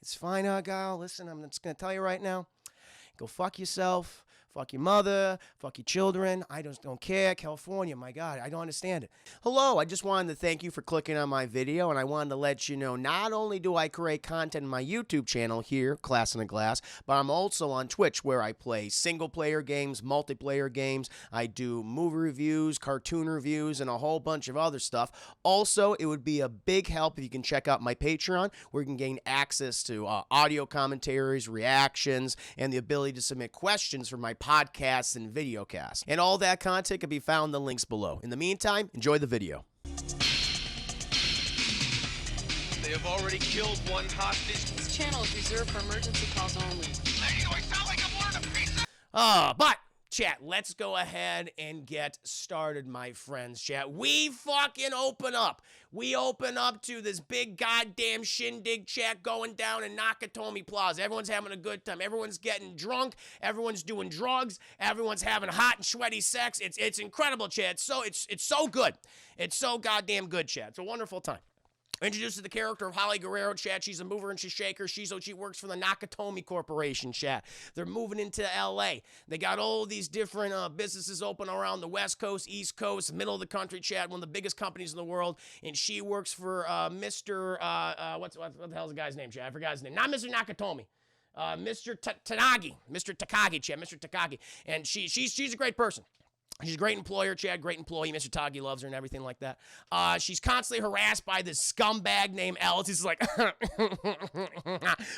It's fine, gal. Listen, I'm just going to tell you right now. Go fuck yourself. Fuck your mother, fuck your children. I just don't care. California, my God, I don't understand it. Hello, I just wanted to thank you for clicking on my video, and I wanted to let you know not only do I create content on my YouTube channel here, Class in a Glass, but I'm also on Twitch where I play single-player games, multiplayer games. I do movie reviews, cartoon reviews, and a whole bunch of other stuff. Also, it would be a big help if you can check out my Patreon, where you can gain access to audio commentaries, reactions, and the ability to submit questions for my podcasts and videocasts. And all that content can be found in the links below. In the meantime, enjoy the video. They have already killed one hostage. This channel is reserved for emergency calls only. Lady, do I sound like I'm ordering a pizza? But chat, let's go ahead and get started, my friends. Chat, we fucking open up. We open up to this big goddamn shindig, chat, going down in Nakatomi Plaza. Everyone's having a good time. Everyone's getting drunk. Everyone's doing drugs. Everyone's having hot and sweaty sex. It's incredible, chat. It's so good. It's so goddamn good, chat. It's a wonderful time. Introduced to the character of Holly Guerrero, chat. She's a mover and she's a shaker. She works for the Nakatomi Corporation, chat. They're moving into L.A. They got all these different businesses open around the West Coast, East Coast, middle of the country, chat. One of the biggest companies in the world. And she works for Mr. What the hell's the guy's name, chat? I forgot his name. Not Mr. Nakatomi. Mr. Takagi. Mr. Takagi, chat. Mr. Takagi. And she's a great person. She's a great employer, Chad, great employee. Mr. Tagi loves her and everything like that. She's constantly harassed by this scumbag named Ellis. He's like,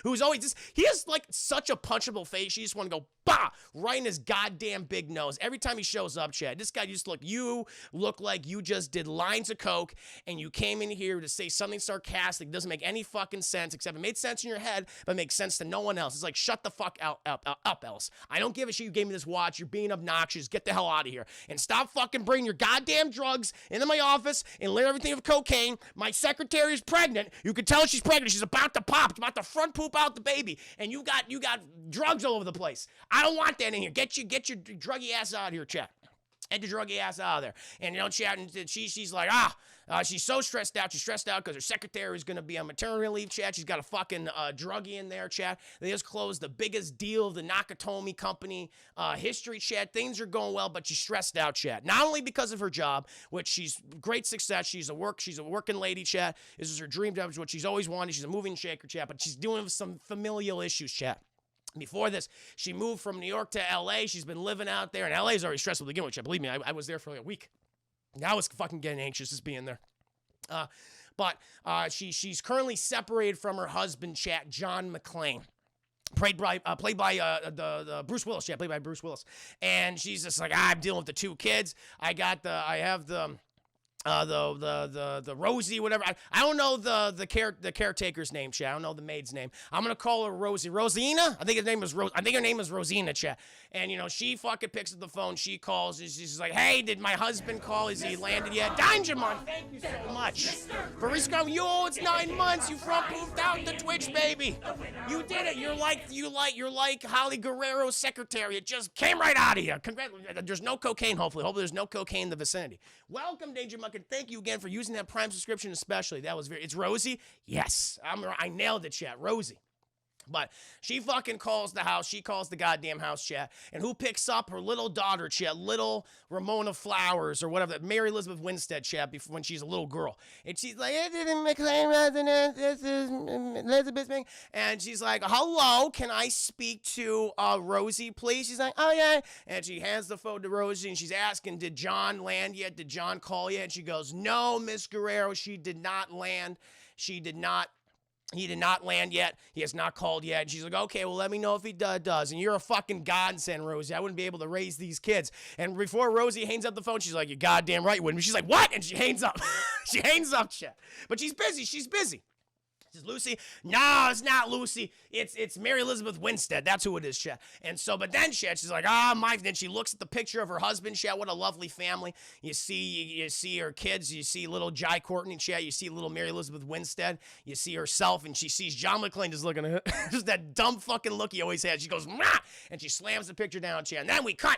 who's always just, he has like such a punchable face. You just want to go, bah, right in his goddamn big nose. Every time he shows up, Chad, this guy just you look like you just did lines of coke and you came in here to say something sarcastic. Doesn't make any fucking sense, except it made sense in your head, but makes sense to no one else. It's like, shut the fuck up, Ellis. I don't give a shit you gave me this watch. You're being obnoxious. Get the hell out of here. And stop fucking bringing your goddamn drugs into my office and learn everything of cocaine. My secretary is pregnant. You can tell she's pregnant. She's about to pop. She's about to front poop out the baby. And you got drugs all over the place. I don't want that in here. Get your druggy ass out of here, chat. Get your druggy ass out of there. And you know, chat, and she's like, she's so stressed out. She's stressed out because her secretary is going to be on maternity leave, chat. She's got a fucking druggie in there, chat. They just closed the biggest deal of the Nakatomi company history, chat. Things are going well, but she's stressed out, chat. Not only because of her job, which she's great success. She's a working lady, chat. This is her dream job. It's what she's always wanted. She's a moving shaker, chat. But she's dealing with some familial issues, chat. Before this, she moved from New York to L.A. She's been living out there, and L.A. is already stressful to begin with. Chat. Believe me, I was there for like a week. Now I was fucking getting anxious just being there. But she's currently separated from her husband, chat, John McClane. Played by the Bruce Willis, chat, played by Bruce Willis. And she's just like, I'm dealing with the two kids. I have the Rosie, whatever. I don't know the caretaker's name, chat. I don't know the maid's name. I'm gonna call her Rosie. Rosina? I think her name is Rosina, chat. And you know, she fucking picks up the phone. She calls. And she's like, "Hey, did my husband call? Is he landed yet?" Danger Mon, thank you so much. Barisco, it's 9 months. You front poofed out the Twitch, baby. You did it. You're like Holly Guerrero's secretary. It just came right out of you. Congratulations. There's no cocaine. Hopefully there's no cocaine in the vicinity. Welcome, Danger Mon. And thank you again for using that Prime subscription, especially. It's Rosie? Yes. I nailed it, chat. Rosie. But she fucking calls the house. She calls the goddamn house, chat. And who picks up her little daughter, chat? Little Ramona Flowers or whatever. Mary Elizabeth Winstead, chat, when she's a little girl. And she's like, it didn't McLean resident. This is Elizabeth Ming. And she's like, hello, can I speak to Rosie, please? She's like, oh, yeah. And she hands the phone to Rosie, and she's asking, did John land yet? Did John call yet? And she goes, no, Miss Guerrero, she did not land. He did not land yet. He has not called yet. And she's like, okay, well, let me know if he does. And you're a fucking godsend, Rosie. I wouldn't be able to raise these kids. And before Rosie hangs up the phone, she's like, you're goddamn right you wouldn't. She's like, what? And she hangs up. She hangs up, shit. But she's busy. She's busy. Is Lucy? No, it's not Lucy. It's Mary Elizabeth Winstead. That's who it is, chat. And so, but then she's like, then she looks at the picture of her husband, chat. What a lovely family. You see her kids. You see little Jai Courtney, chat. You see little Mary Elizabeth Winstead. You see herself, and she sees John McClane just looking at her. Just that dumb fucking look he always had. She goes, Mah! And she slams the picture down, chat. And then we cut.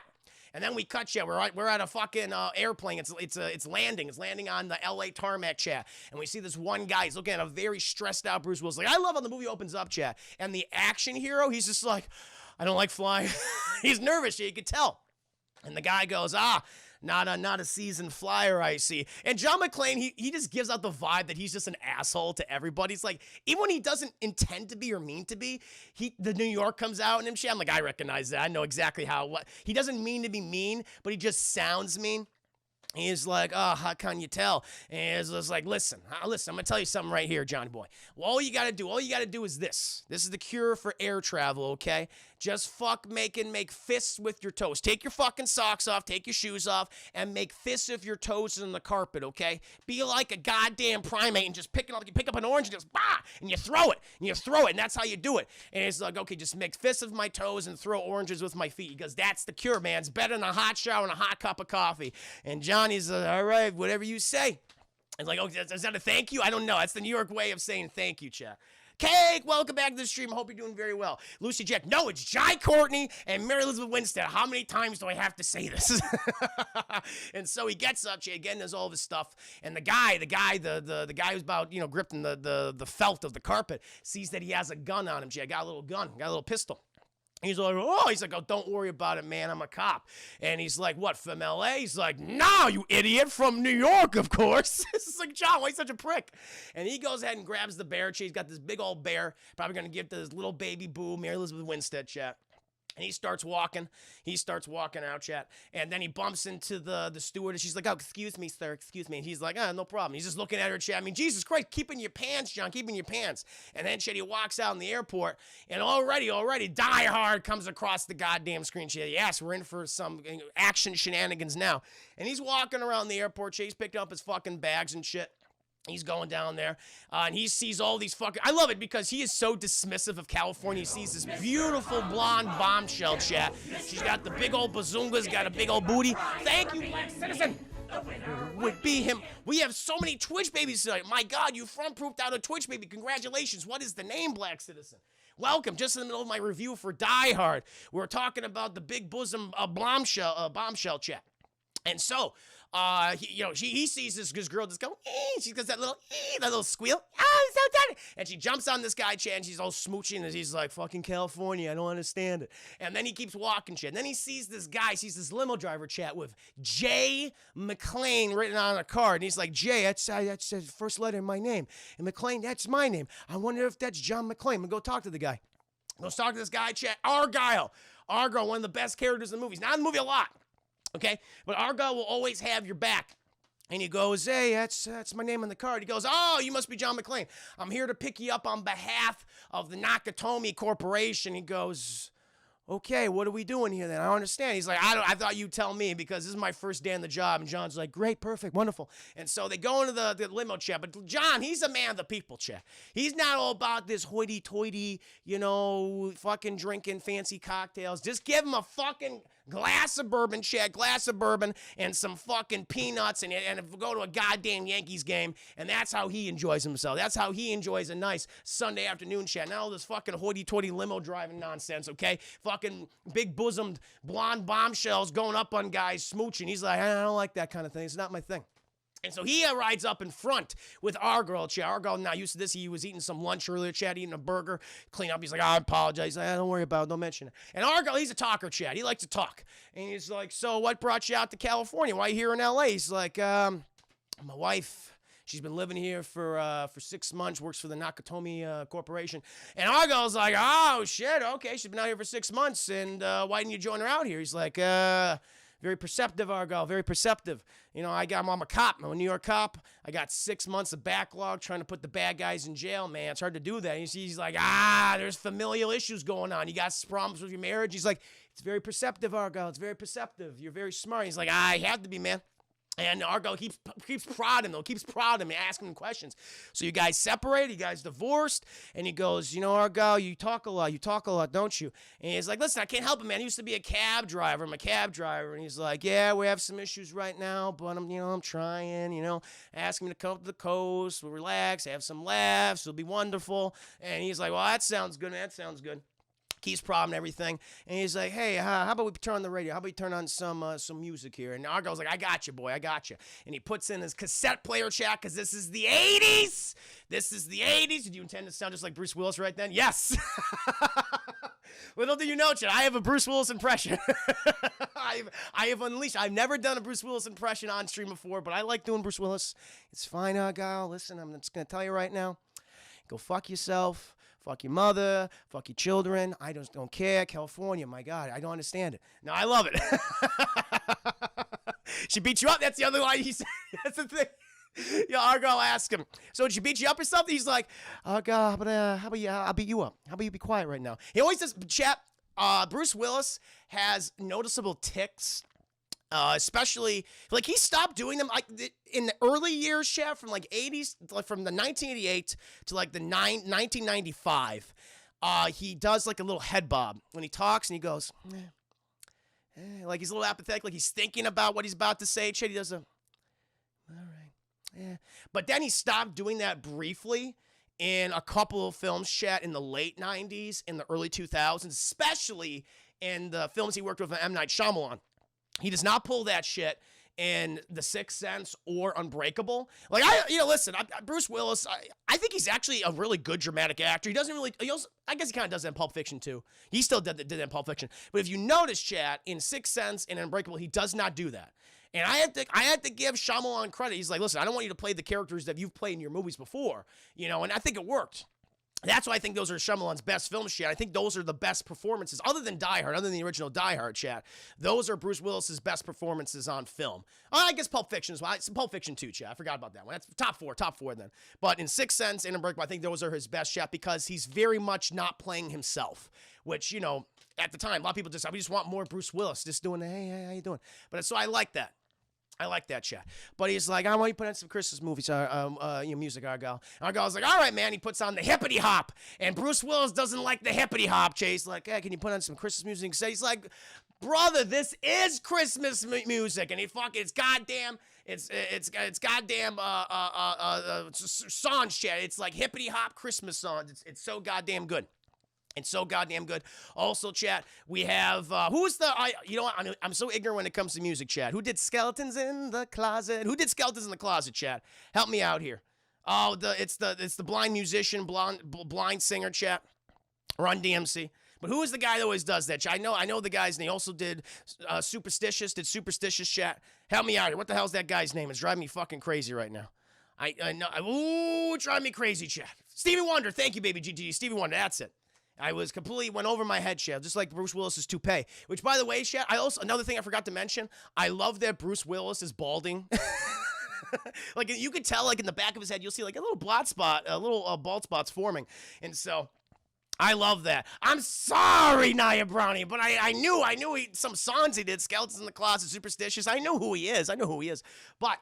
And then we cut you. We're at a fucking airplane. It's landing. It's landing on the L.A. tarmac, chat. And we see this one guy. He's looking at a very stressed out Bruce Willis. Like, I love how the movie opens up, chat. And the action hero, he's just like, I don't like flying. He's nervous. You could tell. And the guy goes, not a seasoned flyer, I see. And John McClane, he just gives out the vibe that he's just an asshole to everybody. It's like, even when he doesn't intend to be or mean to be, the New York comes out in him. I'm like, I recognize that. I know exactly what. He doesn't mean to be mean, but he just sounds mean. He's like, oh, how can you tell? And he's just like, listen, I'm going to tell you something right here, Johnny boy. Well, all you got to do is this. This is the cure for air travel, okay? Just make fists with your toes. Take your fucking socks off, take your shoes off, and make fists of your toes in the carpet, okay? Be like a goddamn primate and just pick up an orange and just, bah, and you throw it, and that's how you do it. And it's like, okay, just make fists of my toes and throw oranges with my feet. He goes, that's the cure, man. It's better than a hot shower and a hot cup of coffee. And Johnny's like, all right, whatever you say. It's like, oh, is that a thank you? I don't know. That's the New York way of saying thank you, chat. Cake, welcome back to the stream. Hope you're doing very well. Lucy Jack, no, it's Jai Courtney and Mary Elizabeth Winstead. How many times do I have to say this? And so he gets up, Jay, again, does all of his stuff. And the guy who's about, gripping the felt of the carpet, sees that he has a gun on him, Jay. Got a little pistol. He's like, oh, don't worry about it, man. I'm a cop. And he's like, what, from L.A.? He's like, no, you idiot, from New York, of course. It's like, John, why are you such a prick? And he goes ahead and grabs the bear. He's got this big old bear, probably going to give to this little baby boo, Mary Elizabeth Winstead, chat. And he starts walking out, chat. And then he bumps into the steward, and she's like, oh, excuse me, sir, excuse me. And he's like, no problem. He's just looking at her, chat. I mean, Jesus Christ, keep in your pants, John, keep in your pants. And then, chat, he walks out in the airport, and already, Die Hard comes across the goddamn screen, chat. Yes, we're in for some action shenanigans now. And he's walking around the airport, chat. He's picked up his fucking bags and shit. He's going down there, and he sees all these fucking... I love it because he is so dismissive of California. He sees this beautiful blonde bombshell, chat. She's got the big old bazungas, got a big old booty. Thank you, Black Citizen. Would be him. We have so many Twitch babies tonight. My God, you front-proofed out a Twitch baby. Congratulations. What is the name, Black Citizen? Welcome. Just in the middle of my review for Die Hard. We're talking about the big bosom bombshell, chat. And so... he sees this girl just go, she does that little squeal, so funny. And she jumps on this guy, chat, and she's all smooching, and he's like, fucking California, I don't understand it. And then he keeps walking, chat. And then he sees this limo driver, chat, with J. McClane written on a card. And he's like, J, that's the first letter in my name. And McClane, that's my name. I wonder if that's John McClane. I'm gonna go talk to the guy. Let's talk to this guy, chat. Argyle, one of the best characters in the movie. He's not in the movie a lot. Okay, but Argyle will always have your back. And he goes, hey, that's my name on the card. He goes, oh, you must be John McClane. I'm here to pick you up on behalf of the Nakatomi Corporation. He goes, okay, what are we doing here then? I don't understand. He's like, I thought you'd tell me because this is my first day on the job. And John's like, great, perfect, wonderful. And so they go into the limo, chat. But John, he's a man of the people, chat. He's not all about this hoity-toity, fucking drinking fancy cocktails. Just give him a fucking glass of bourbon, chat, and some fucking peanuts, and go to a goddamn Yankees game, and that's how he enjoys himself. That's how he enjoys a nice Sunday afternoon, chat. Not all this fucking hoity-toity limo driving nonsense, okay? Fucking big-bosomed blonde bombshells going up on guys, smooching. He's like, I don't like that kind of thing. It's not my thing. And so he rides up in front with Argyle, chat. Argyle, not used to this. He was eating some lunch earlier, chat, eating a burger, clean up. He's like, I apologize. He's like, don't worry about it. Don't mention it. And Argyle, he's a talker, chat. He likes to talk. And he's like, so what brought you out to California? Why are you here in L.A.? He's like, my wife, she's been living here for 6 months, works for the Nakatomi Corporation. And Argyle's like, oh, shit, okay. She's been out here for 6 months, and why didn't you join her out here? He's like, very perceptive, Argyle, very perceptive. I'm a cop. I'm a New York cop. I got 6 months of backlog trying to put the bad guys in jail, man. It's hard to do that. He's like, there's familial issues going on. You got problems with your marriage? He's like, it's very perceptive, Argyle. It's very perceptive. You're very smart. He's like, I have to be, man. And Argyle keeps prodding him, asking him questions. So you guys separated, you guys divorced, and he goes, Argyle, you talk a lot, don't you? And he's like, listen, I can't help it, man. I used to be a cab driver. I'm a cab driver. And he's like, yeah, we have some issues right now, but I'm trying, asking me to come up to the coast, we'll relax, have some laughs, it'll be wonderful. And he's like, well, that sounds good, man, that sounds good. keys problem and everything. And he's like, hey, how about we turn on the radio? How about we turn on some music here? And Argyle's like, I got you, boy, I got you. And he puts in his cassette player, chat, because this is the 80s. This is the 80s. Did you intend to sound just like Bruce Willis right then? Yes. Little do you know, chat, I have a Bruce Willis impression. I have unleashed. I've never done a Bruce Willis impression on stream before, but I like doing Bruce Willis. It's fine, Argyle. Listen, I'm just going to tell you right now. Go fuck yourself. Fuck your mother, fuck your children. I just don't care. California, my God, I don't understand it. No, I love it. She beat you up. That's the other line he said. That's the thing. Yeah, Argyle asked him, so did she beat you up or something? He's like, Argyle, but how about you? I'll beat you up. How about you be quiet right now? He always says, chat, Bruce Willis has noticeable tics. Especially, like, he stopped doing them like in the early years, chef, from like 80s, like from the 1988 to like the 1995. He does like a little head bob when he talks, and he goes, like he's a little apathetic, like he's thinking about what he's about to say. Chet, he does all right, yeah. But then he stopped doing that briefly in a couple of films, chat, in the late 90s, in the early 2000s, especially in the films he worked with M. Night Shyamalan. He does not pull that shit in The Sixth Sense or Unbreakable. Like, listen, Bruce Willis, I think he's actually a really good dramatic actor. He doesn't really, I guess he kind of does that in Pulp Fiction too. He still did that in Pulp Fiction. But if you notice, chat, in Sixth Sense and Unbreakable, he does not do that. And I had to give Shyamalan credit. He's like, listen, I don't want you to play the characters that you've played in your movies before, and I think it worked. That's why I think those are Shyamalan's best films, chat. I think those are the best performances, other than Die Hard, other than the original Die Hard, chat. Those are Bruce Willis's best performances on film. I guess Pulp Fiction as well. It's Pulp Fiction 2, chat. I forgot about that one. That's top four then. But in Sixth Sense and Unbreakable, I think those are his best, chat, because he's very much not playing himself, which, at the time, a lot of people we just want more Bruce Willis, just doing the, hey, how you doing? But so I like that. I like that, chat. But he's like, I want you to put on some Christmas movies, music, Argyle. Argyle's like, all right, man. He puts on the hippity hop. And Bruce Willis doesn't like the hippity hop, chat. He's like, hey, can you put on some Christmas music? So he's like, brother, this is Christmas music. And it's goddamn, it's goddamn songs, chat. It's like hippity hop Christmas songs. It's so goddamn good. It's so goddamn good. Also, chat, we have, I'm so ignorant when it comes to music, chat. Who did Skeletons in the Closet? Who did Skeletons in the Closet, chat? Help me out here. Oh, it's the blind musician, blind singer, chat. Run DMC. But who is the guy that always does that, chat? I know the guys, and they also did Superstitious, chat. Help me out here. What the hell's that guy's name? It's driving me fucking crazy right now. I know. Ooh, driving me crazy, chat. Stevie Wonder. Thank you, baby GTD. Stevie Wonder, that's it. I was completely went over my head, chat, just like Bruce Willis's toupee. Which, by the way, chat, another thing I forgot to mention, I love that Bruce Willis is balding. Like, you could tell, like, in the back of his head, you'll see, like, a little bald spots forming. And so, I love that. I'm sorry, Nia Brownie, but I knew some songs he did, Skeletons in the Closet, Superstitious. I know who he is. But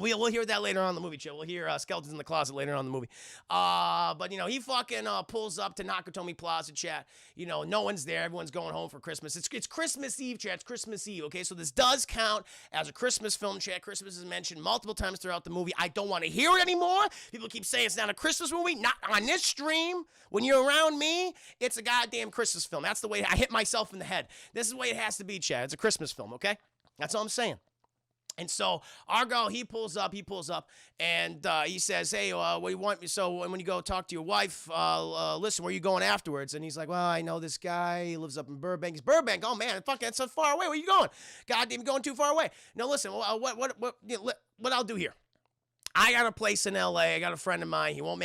we'll hear that later on in the movie, Chill. We'll hear Skeletons in the Closet later on in the movie. But, he fucking pulls up to Nakatomi Plaza, chat. No one's there. Everyone's going home for Christmas. It's Christmas Eve, chat. It's Christmas Eve, okay? So this does count as a Christmas film, chat. Christmas is mentioned multiple times throughout the movie. I don't want to hear it anymore. People keep saying it's not a Christmas movie. Not on this stream. When you're around me, it's a goddamn Christmas film. That's the way I hit myself in the head. This is the way it has to be, chat. It's a Christmas film, okay? That's all I'm saying. And so Argyle, he pulls up, and he says, hey, what do you want? So when you go talk to your wife, listen, where are you going afterwards? And he's like, well, I know this guy. He lives up in Burbank. He's Burbank. Oh, man, fuck, that's so far away. Where are you going? Goddamn, you're going too far away. No, listen, what I'll do here. I got a place in L.A. I got a friend of mine. He won't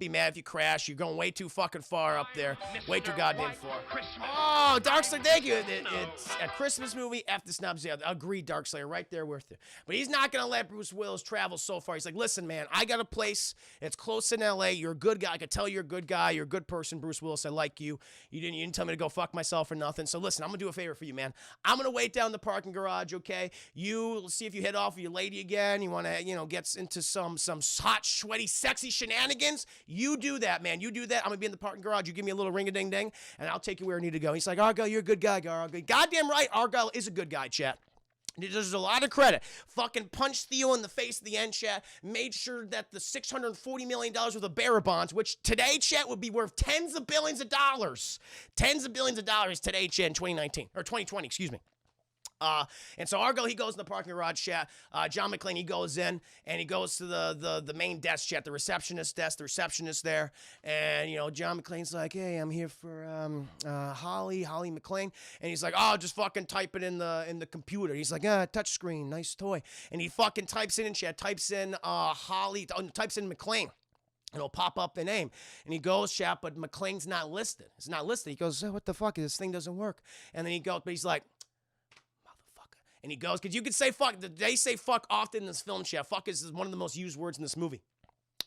be mad if you crash. You're going way too fucking far up there. Way too goddamn far. Oh, Darkslayer, thank you. It's a Christmas movie. F the snubs. Yeah, agreed, Darkslayer. Right there with you. But he's not going to let Bruce Willis travel so far. He's like, listen, man, I got a place. It's close in L.A. You're a good guy. I can tell you're a good guy. You're a good person, Bruce Willis. I like you. You didn't tell me to go fuck myself or nothing. So listen, I'm going to do a favor for you, man. I'm going to wait down the parking garage, okay? You see if you head off with your lady again. You want to, get into some hot, sweaty, sexy shenanigans. You do that, man. You do that. I'm going to be in the parking garage. You give me a little ring-a-ding-ding, and I'll take you where I need to go. He's like, Argyle, you're a good guy, Argyle. Goddamn right, Argyle is a good guy, chat. There's a lot of credit. Fucking punched Theo in the face at the end, chat. Made sure that the $640 million worth of bearer bonds, which today, chat, would be worth tens of billions of dollars. Tens of billions of dollars today, chat, in 2019. Or 2020, excuse me. And so Argo, he goes in the parking garage, chat. John McClane, he goes in, and he goes to the main desk, chat, the receptionist desk, the receptionist there. And, you know, John McClane's like, hey, I'm here for Holly McClane. And he's like, oh, just fucking type it in the computer. He's like, touch screen, nice toy. And he fucking types it in, chat, types in Holly, types in McClane. It'll pop up the name. And he goes, chat, but McClane's not listed. It's not listed. He goes, what the fuck? This thing doesn't work. And then he goes, but he's like, and he goes, because you could say fuck, they say fuck often in this film, chat. Fuck is one of the most used words in this movie.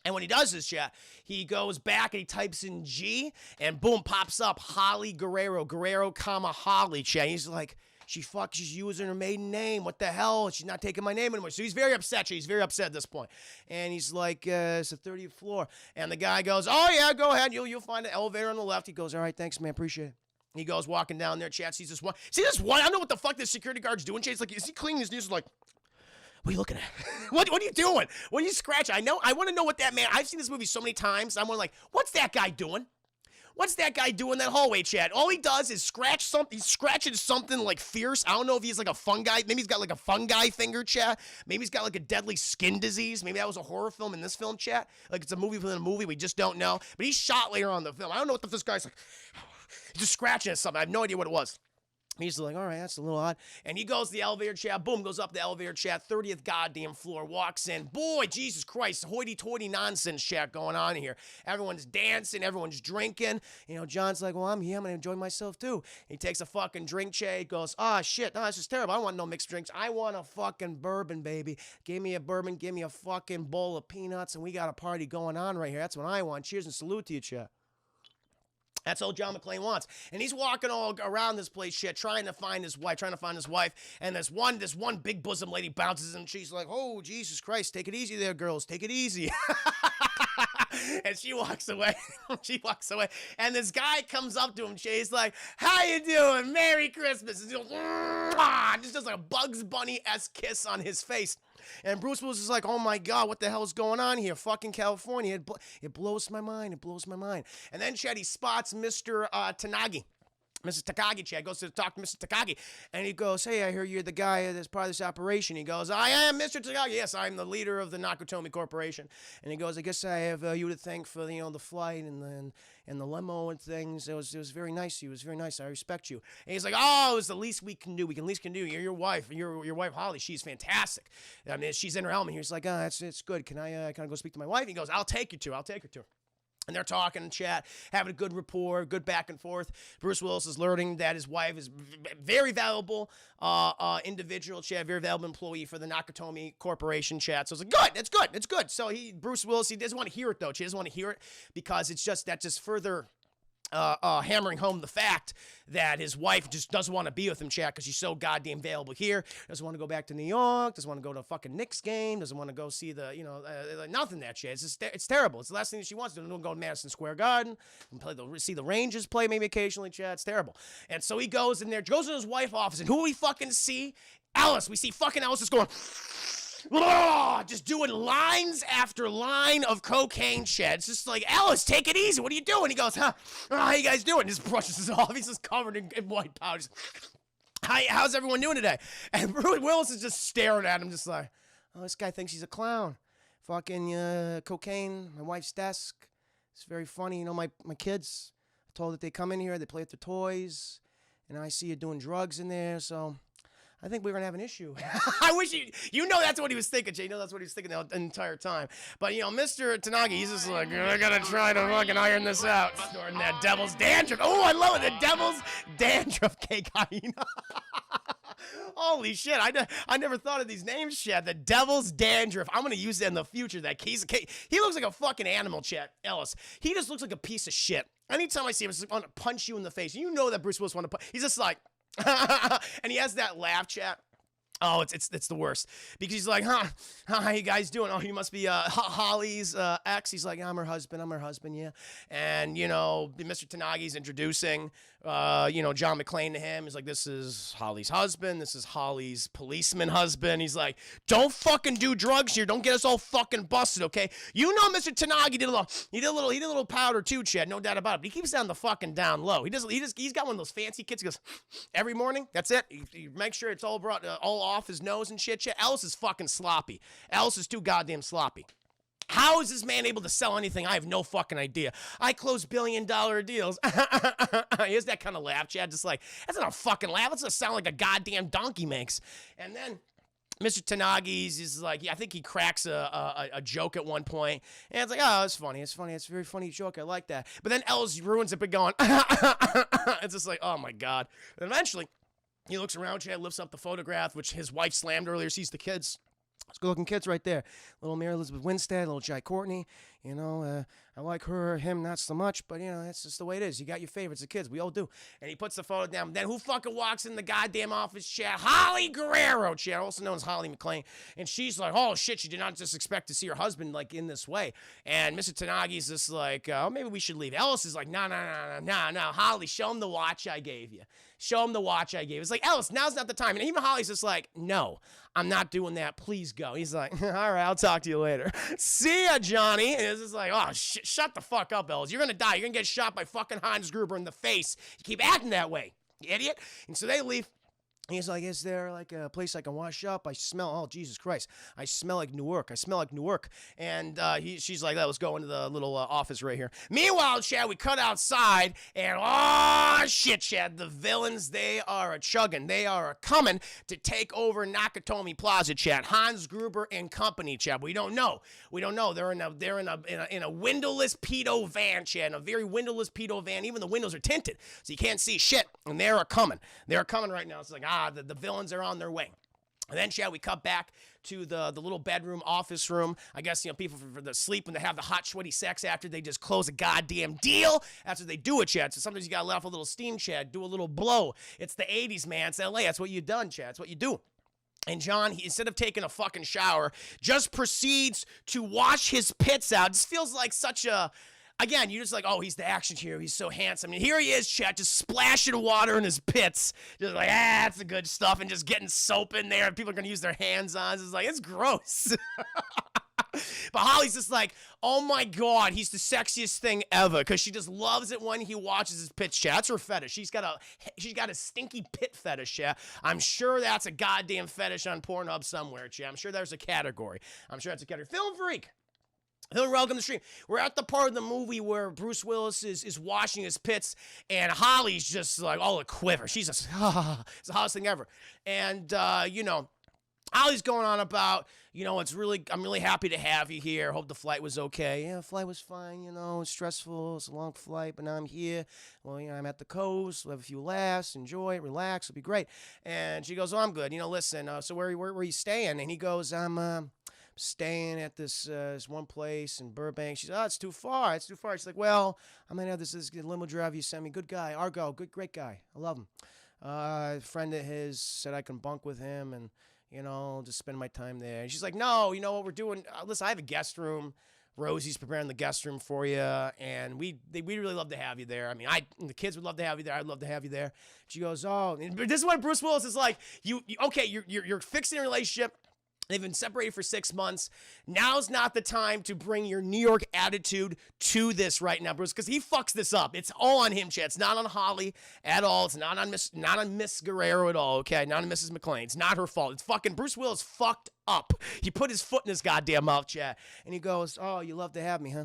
And when he does this, chat, he goes back and he types in G, and boom, pops up Holly Guerrero, comma, Holly, chat. He's like, she's using her maiden name. What the hell? She's not taking my name anymore. So he's very upset, chat. He's very upset at this point. And he's like, it's the 30th floor. And the guy goes, oh yeah, go ahead. You'll find an elevator on the left. He goes, all right, thanks, man, appreciate it. He goes walking down there, chat, sees this one. See this one? I don't know what the fuck this security guard's doing, chat. He's like, is he cleaning his knees? Like, what are you looking at? what are you doing? What are you scratching? I want to know what that man, I've seen this movie so many times. I'm like, what's that guy doing? What's that guy doing in that hallway, chat? All he does is scratch something. He's scratching something like fierce. I don't know if he's like a fungi. Maybe he's got like a fungi finger, chat. Maybe he's got like a deadly skin disease. Maybe that was a horror film in this film, chat. Like it's a movie within a movie. We just don't know. But he's shot later on in the film. I don't know what this guy's like. He's just scratching at something. I have no idea what it was. He's like, all right, that's a little odd. And he goes to the elevator, chat. Boom, goes up the elevator, chat. 30th goddamn floor. Walks in. Boy, Jesus Christ. Hoity-toity nonsense, chat, going on here. Everyone's dancing. Everyone's drinking. You know, John's like, well, I'm here. I'm going to enjoy myself, too. He takes a fucking drink, chat. He goes, shit. No, this is terrible. I don't want no mixed drinks. I want a fucking bourbon, baby. Give me a bourbon. Give me a fucking bowl of peanuts. And we got a party going on right here. That's what I want. Cheers and salute to you, chat. That's all John McClane wants. And he's walking all around this place, shit, trying to find his wife. And this one big bosom lady bounces and she's like, oh, Jesus Christ, take it easy there, girls. Take it easy. And she walks away. And this guy comes up to him. He's like, how you doing? Merry Christmas. And he goes, just does like a Bugs Bunny-esque kiss on his face. And Bruce Willis is like, oh my God, what the hell is going on here? Fucking California. It blows my mind. And then Chad, he spots Mr. Tanagi. Mrs. Takagi, Chad, goes to talk to Mr. Takagi. And he goes, hey, I hear you're the guy that's part of this operation. He goes, I am Mr. Takagi. Yes, I'm the leader of the Nakatomi Corporation. And he goes, I guess I have you to thank for, the flight and the limo and things. It was very nice. He was very nice. I respect you. And he's like, oh, it was the least we can do. You're your wife. Your wife, Holly. She's fantastic. I mean, she's in her element. He's like, it's good. Can I go speak to my wife? He goes, I'll take you to her. And they're talking in chat, having a good rapport, good back and forth. Bruce Willis is learning that his wife is very valuable individual, chat, very valuable employee for the Nakatomi Corporation, chat. So it's like, good, it's good. So Bruce Willis, he doesn't want to hear it, though. He doesn't want to hear it because that just further hammering home the fact that his wife just doesn't want to be with him, chat, because she's so goddamn valuable here. Doesn't want to go back to New York. Doesn't want to go to a fucking Knicks game. Doesn't want to go see nothing that shit. It's terrible. It's the last thing that she wants to do. Go to Madison Square Garden and see the Rangers play maybe occasionally, chat. It's terrible. And so he goes in there, goes in his wife's office, and who we fucking see? Alice. We see fucking Alice just going, just doing lines after line of cocaine, chat. It's just like, Alice, take it easy. What are you doing? He goes, how you guys doing? Just brushes it off. He's just covered in white powder. How's everyone doing today? And Bruce Willis is just staring at him, just like, oh, this guy thinks he's a clown. Fucking cocaine, my wife's desk. It's very funny. My kids, I told that they come in here, they play with their toys, and I see you doing drugs in there, so I think we're going to have an issue. I wish that's what he was thinking, Jay. That's what he was thinking the entire time. But, Mr. Tanagi, he's just like, I got to try to fucking iron this out. Snorting that devil's dandruff. Oh, I love it. The devil's dandruff cake. Holy shit. I never thought of these names, Chad. The devil's dandruff. I'm going to use that in the future. That case. He looks like a fucking animal, Chad. Ellis. He just looks like a piece of shit. Anytime I see him, I just want to punch you in the face. You know that Bruce Willis want to punch. He's just like, and he has that laugh, chat. Oh, it's the worst. Because he's like, how you guys doing? Oh, you must be Holly's ex. He's like, I'm her husband, yeah. And, Mr. Tanagi's introducing John McClane to him. He's like, this is Holly's husband. This is Holly's policeman husband. He's like, don't fucking do drugs here. Don't get us all fucking busted, okay? You know, Mr. Tanagi did a little powder too, Chad. No doubt about it. But he keeps it on the fucking down low. He's got one of those fancy kits. He goes, every morning, that's it. He makes sure it's all brought, all off his nose and shit. Chad. Ellis is fucking sloppy. Ellis is too goddamn sloppy. How is this man able to sell anything? I have no fucking idea. I close billion-dollar deals. He has that kind of laugh, Chad. Just like, that's not a fucking laugh. That's a sound like a goddamn donkey makes. And then Mr. Tanagi's is like, yeah, I think he cracks a joke at one point. And it's like, oh, it's funny. It's funny. It's a very funny joke. I like that. But then Ellis ruins it by going, it's just like, oh, my God. And eventually, he looks around, Chad, lifts up the photograph, which his wife slammed earlier, sees the kids. It's good-looking kids right there. Little Mary Elizabeth Winstead, little Jai Courtney. I like her, him, not so much, but, that's just the way it is. You got your favorites, the kids. We all do. And he puts the photo down. Then who fucking walks in the goddamn office, Chad? Holly Guerrero, Chad, also known as Holly McClane. And she's like, oh, shit, she did not just expect to see her husband, like, in this way. And Mr. Tanagi's just like, oh, maybe we should leave. Ellis is like, no, Holly, show him the watch I gave you. Show him the watch I gave. It's like, Ellis, now's not the time. And even Holly's just like, no, I'm not doing that. Please go. He's like, all right, I'll talk to you later. See ya, Johnny. And it's just like, oh, shut the fuck up, Ellis. You're going to die. You're going to get shot by fucking Hans Gruber in the face. You keep acting that way, you idiot. And so they leave. He's like, is there like a place I can wash up? I smell, oh, Jesus Christ. I smell like Newark. I smell like Newark. And she's like, let's go into the little office right here. Meanwhile, Chad, we cut outside, and oh, shit, Chad, the villains, they are a-chugging. They are a-coming to take over Nakatomi Plaza, Chad. Hans Gruber and company, Chad. We don't know. They're in a windowless pedo van, Chad, a very windowless pedo van. Even the windows are tinted, so you can't see shit. And they're a-coming. They're a-coming right now. It's like, the villains are on their way. And then, Chad, we cut back to the little bedroom, office room. I guess, people for the sleep when they have the hot, sweaty sex after they just close a goddamn deal. That's what they do it, Chad. So sometimes you got to let off a little steam, Chad. Do a little blow. It's the 80s, man. It's LA. That's what you done, Chad. That's what you do. And John, instead of taking a fucking shower, just proceeds to wash his pits out. This feels like such a... Again, you're just like, oh, he's the action hero. He's so handsome. And here he is, Chet, just splashing water in his pits. Just like, that's the good stuff. And just getting soap in there. And people are going to use their hands on it. It's like, it's gross. But Holly's just like, oh, my God, he's the sexiest thing ever. Because she just loves it when he watches his pits, Chet. That's her fetish. She's got a stinky pit fetish, Chet. I'm sure that's a goddamn fetish on Pornhub somewhere, Chet. I'm sure there's a category. Film Freak. Hello, welcome to the stream. We're at the part of the movie where Bruce Willis is washing his pits, and Holly's just like all a quiver. She's just, it's the hottest thing ever. And, Holly's going on about, I'm really happy to have you here. Hope the flight was okay. Yeah, the flight was fine, it's stressful. It's a long flight, but now I'm here. Well, I'm at the coast. We'll have a few laughs, enjoy it, relax. It'll be great. And she goes, oh, I'm good. Listen, so where are you staying? And he goes, I'm staying at this one place in Burbank. She's, it's too far. She's like, well, I'm going to have this limo driver you sent me. Good guy. Argo, great guy. I love him. A friend of his said I can bunk with him and, just spend my time there. And she's like, no, you know what we're doing? Listen, I have a guest room. Rosie's preparing the guest room for you, and we really love to have you there. I mean, the kids would love to have you there. I'd love to have you there. She goes, oh, and this is what Bruce Willis is like. You're fixing a relationship. They've been separated for 6 months. Now's not the time to bring your New York attitude to this right now, Bruce, because he fucks this up. It's all on him, Chad. It's not on Holly at all. It's not on Miss Guerrero at all, okay? Not on Mrs. McClane. It's not her fault. It's fucking Bruce Willis fucked up. He put his foot in his goddamn mouth, Chad. And he goes, oh, you love to have me, huh?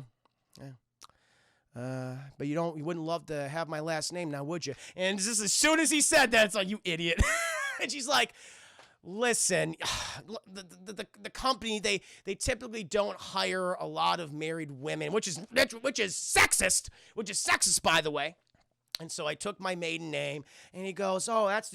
Yeah. But you wouldn't love to have my last name now, would you? And just as soon as he said that, it's like, you idiot. And she's like, listen, the company, they typically don't hire a lot of married women, which is sexist, by the way. And so I took my maiden name, and he goes, oh, that's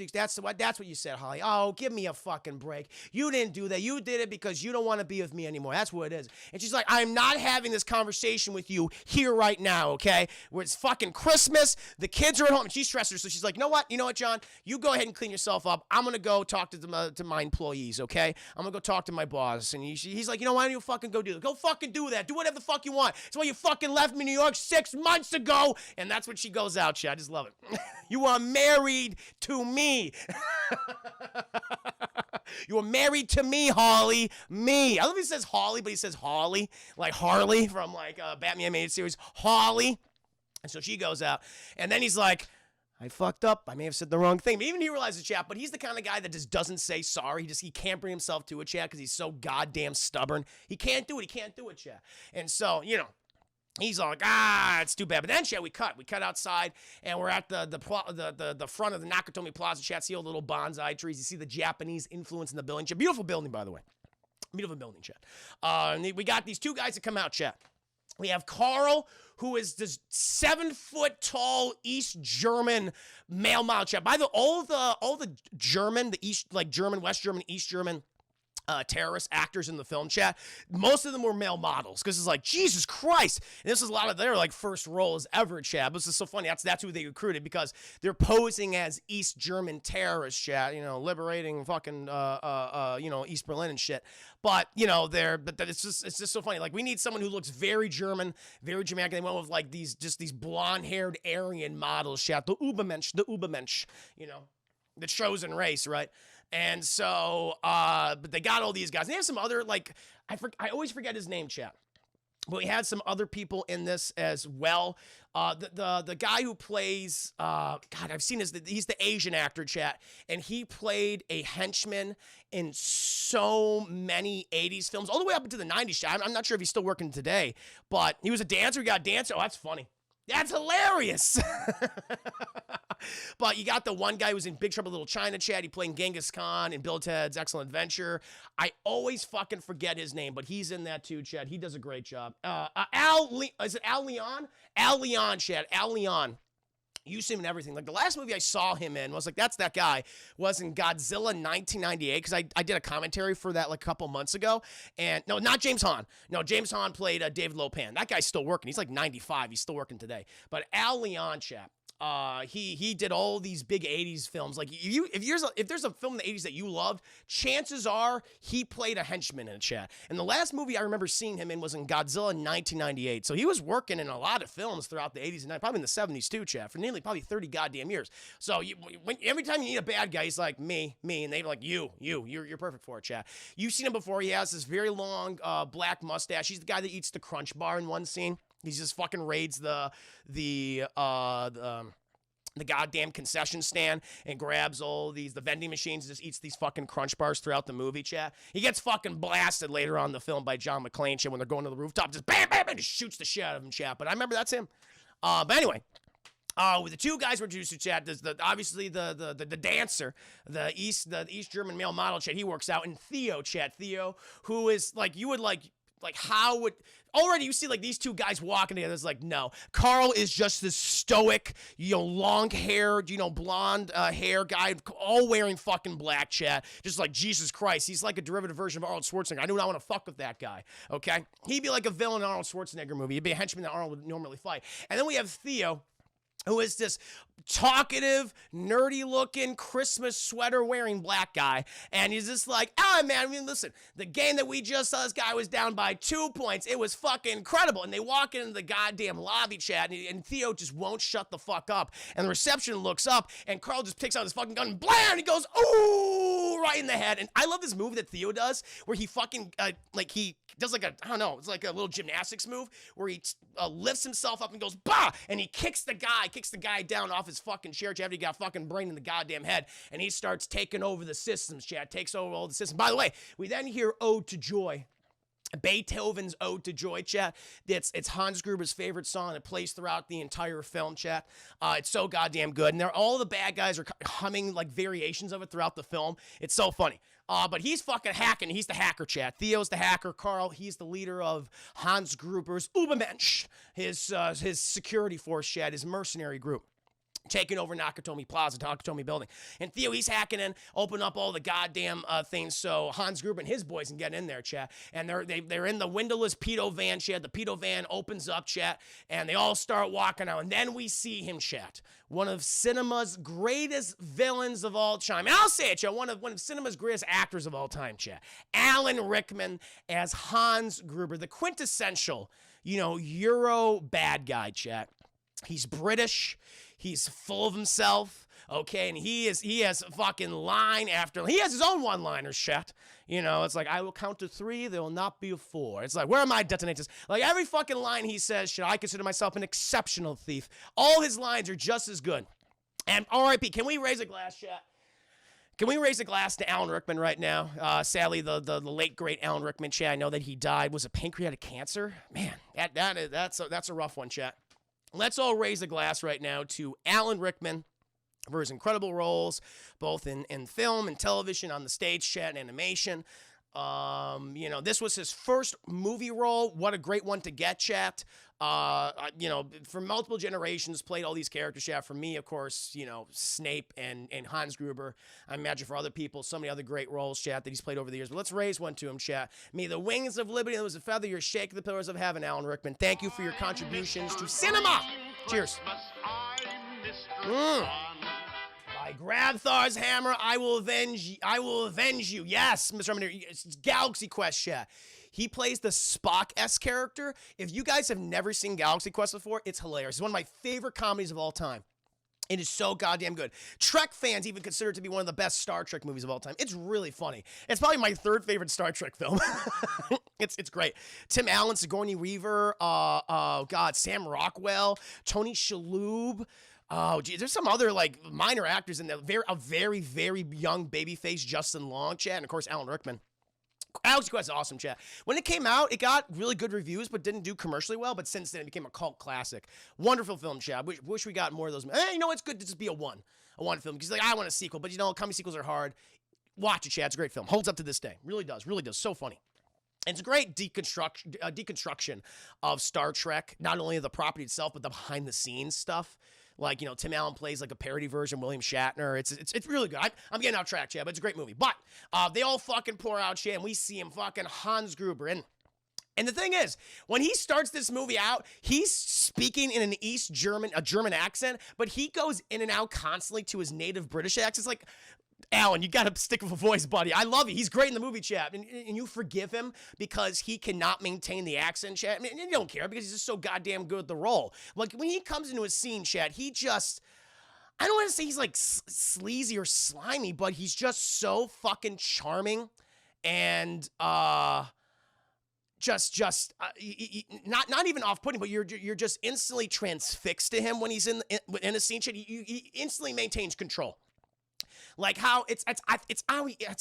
what you said, Holly. Oh, give me a fucking break. You didn't do that. You did it because you don't want to be with me anymore. That's what it is. And she's like, I'm not having this conversation with you here right now, okay? Where it's fucking Christmas, the kids are at home, and she's stressed her. So she's like, you know what, John? You go ahead and clean yourself up. I'm going to go talk to my employees, okay? I'm going to go talk to my boss. And he's like, why don't you fucking go do that? Go fucking do that. Do whatever the fuck you want. It's why you fucking left me in New York 6 months ago. And that's when she goes out, I just love it. You are married to me. You are married to me, Holly. Me. I don't know if he says Holly, but he says Holly. Like Harley from like Batman animated series. Holly. And so she goes out. And then he's like, I fucked up. I may have said the wrong thing. But even he realizes, chat, but he's the kind of guy that just doesn't say sorry. He can't bring himself to it, chat, because he's so goddamn stubborn. He can't do it. He can't do it, chat. And so, you know, he's all like, it's too bad. But then, chat, we cut outside, and we're at the front of the Nakatomi Plaza, chat. See all the little bonsai trees. You see the Japanese influence in the building, chat. Beautiful building, by the way. Beautiful building, chat. And we got these two guys that come out, chat. We have Carl, who is this 7-foot-tall East German male model, chat. By the all the German, the East, like German, West German, East German terrorist actors in the film, chat, most of them were male models, because it's like, Jesus Christ. And this is a lot of their like first roles ever, chat. This is so funny. That's who they recruited, because they're posing as East German terrorists, chat, you know, liberating fucking you know, East Berlin and shit. But, you know, it's just so funny. Like, we need someone who looks very German, very Germanic. They went with like these blonde-haired Aryan models, chat. The Übermensch, you know, the chosen race, right? And so, but they got all these guys. And they have some other, like, I always forget his name, chat. But we had some other people in this as well. The guy who plays, God, I've seen he's the Asian actor, chat. And he played a henchman in so many 80s films, all the way up into the 90s, chat. I'm not sure if he's still working today, but he was a dancer. He got a dancer. Oh, that's funny. That's hilarious. But you got the one guy who was in Big Trouble in Little China, chat. He played Genghis Khan in Bill Ted's Excellent Adventure. I always fucking forget his name, but he's in that too, chat. He does a great job. Is it Al Leon? Al Leon, chat. Al Leon. You see him in everything. Like, the last movie I saw him in was like, that's that guy, was in Godzilla 1998, because I did a commentary for that like a couple months ago. And no, not James Hahn. No, James Hahn played David Lopan. That guy's still working. He's like 95. He's still working today. But Al Leon, chat. He did all these big 80s films. Like, if there's a film in the 80s that you loved, chances are he played a henchman in a, chat. And the last movie I remember seeing him in was in Godzilla 1998. So he was working in a lot of films throughout the 80s and probably in the 70s too, chat, for nearly probably 30 goddamn years. So every time you need a bad guy, he's like, me, and they're like, you're perfect for it, chat. You've seen him before. He has this very long black mustache. He's the guy that eats the Crunch Bar in one scene. He just fucking raids the goddamn concession stand and grabs all the vending machines and just eats these fucking Crunch Bars throughout the movie, chat. He gets fucking blasted later on in the film by John McClane, chat, when they're going to the rooftop, just bam, bam, bam, just shoots the shit out of him, chat. But I remember that's him. But anyway. With the two guys we're introduced to, chat, there's obviously the dancer, the East German male model, chat. He works out. And Theo, chat. Theo, who is like, you would like how would already you see like these two guys walking together. It's like, no, Carl is just this stoic, you know, long haired, you know, blonde hair guy, all wearing fucking black, chat. Just like, Jesus Christ, he's like a derivative version of Arnold Schwarzenegger. I do not want to fuck with that guy. Okay, he'd be like a villain in an Arnold Schwarzenegger movie. He'd be a henchman that Arnold would normally fight. And then we have Theo, who is this talkative, nerdy-looking, Christmas sweater-wearing black guy. And he's just like, man, I mean, listen, the game that we just saw, this guy was down by 2 points. It was fucking incredible. And they walk into the goddamn lobby, chat, and Theo just won't shut the fuck up. And the reception looks up, and Carl just picks out his fucking gun, and blam, and he goes, ooh, right in the head. And I love this move that Theo does, where he fucking, he does like I don't know, it's like a little gymnastics move, where he lifts himself up and goes, bah, and he kicks the guy down off his fucking chair, chat. He got fucking brain in the goddamn head, and he starts taking over the systems, chat. Takes over all the systems. By the way, we then hear Ode to Joy. Beethoven's Ode to Joy, chat. It's Hans Gruber's favorite song. It plays throughout the entire film, chat. It's so goddamn good. And all the bad guys are humming like variations of it throughout the film. It's so funny. But he's fucking hacking. He's the hacker, chat. Theo's the hacker. Carl, he's the leader of Hans Gruber's Übermensch, his security force, chat, his mercenary group, taking over Nakatomi Plaza, Nakatomi building. And Theo, he's hacking in, open up all the goddamn things so Hans Gruber and his boys can get in there, chat. And they're in the windowless pedo van, chat. The pedo van opens up, chat, and they all start walking out. And then we see him, chat, one of cinema's greatest villains of all time. And I'll say it, chat, one of cinema's greatest actors of all time, chat. Alan Rickman as Hans Gruber, the quintessential, you know, Euro bad guy, chat. He's British. He's full of himself. Okay, and he has a fucking line after. He has his own one-liner shit. You know, it's like, I will count to 3, there will not be a 4. It's like, where are my detonators? Like, every fucking line he says, shit, I consider myself an exceptional thief. All his lines are just as good. And R.I.P., can we raise a glass, chat? Can we raise a glass to Alan Rickman right now? Sadly, the late, great Alan Rickman, chat, I know that he died. Was it pancreatic cancer? Man, that's a rough one, chat. Let's all raise a glass right now to Alan Rickman for his incredible roles, both in film and television, on the stage, chat, and animation. You know, this was his first movie role. What a great one to get, chat. You know, for multiple generations, played all these characters, chat. For me, of course, you know, Snape and Hans Gruber. I imagine for other people, so many other great roles, chat, that he's played over the years. But let's raise one to him, chat. May the wings of liberty, that was a feather, your shake the pillars of heaven, Alan Rickman. Thank you for your contributions to cinema. Cheers. I grab Thor's hammer. I will avenge you. Yes, Mr. Terminator. It's Galaxy Quest, chat. He plays the Spock-esque character. If you guys have never seen Galaxy Quest before, it's hilarious. It's one of my favorite comedies of all time. It is so goddamn good. Trek fans even consider it to be one of the best Star Trek movies of all time. It's really funny. It's probably my 3rd favorite Star Trek film. It's great. Tim Allen, Sigourney Weaver, Sam Rockwell, Tony Shalhoub. Oh, geez, there's some other, like, minor actors in there. A very, very young babyface Justin Long, chat, and, of course, Alan Rickman. Galaxy Quest is awesome, chat. When it came out, it got really good reviews, but didn't do commercially well. But since then, it became a cult classic. Wonderful film, chat. Wish we got more of those. You know, it's good to just be a one film. Because, like, I want a sequel, but, you know, comedy sequels are hard. Watch it, chat. It's a great film. Holds up to this day. Really does. Really does. So funny. And it's a great deconstruction of Star Trek. Not only of the property itself, but the behind-the-scenes stuff. Like, you know, Tim Allen plays like a parody version, William Shatner. It's really good. I'm getting off track, chat, but it's a great movie. But they all fucking pour out shit, and we see him fucking Hans Gruber. And the thing is, when he starts this movie out, he's speaking in an German accent, but he goes in and out constantly to his native British accent. It's like, Alan, you got to stick with a voice, buddy. I love you. He's great in the movie, chat. And you forgive him because he cannot maintain the accent, chat. I mean, you don't care because he's just so goddamn good at the role. Like, when he comes into a scene, chat, he just... I don't want to say he's, like, sleazy or slimy, but he's just so fucking charming and, not even off-putting, but you're just instantly transfixed to him when he's in a scene, chat. He instantly maintains control. Like how it's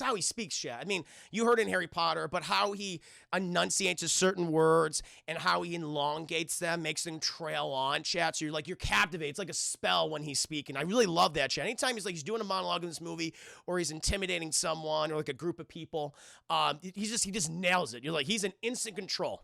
how he speaks, chat. I mean, you heard in Harry Potter, but how he enunciates certain words and how he elongates them, makes them trail on, chat. So you're captivated. It's like a spell when he's speaking. I really love that, chat. Anytime he's doing a monologue in this movie, or he's intimidating someone or like a group of people, he just nails it. You're like, he's in instant control.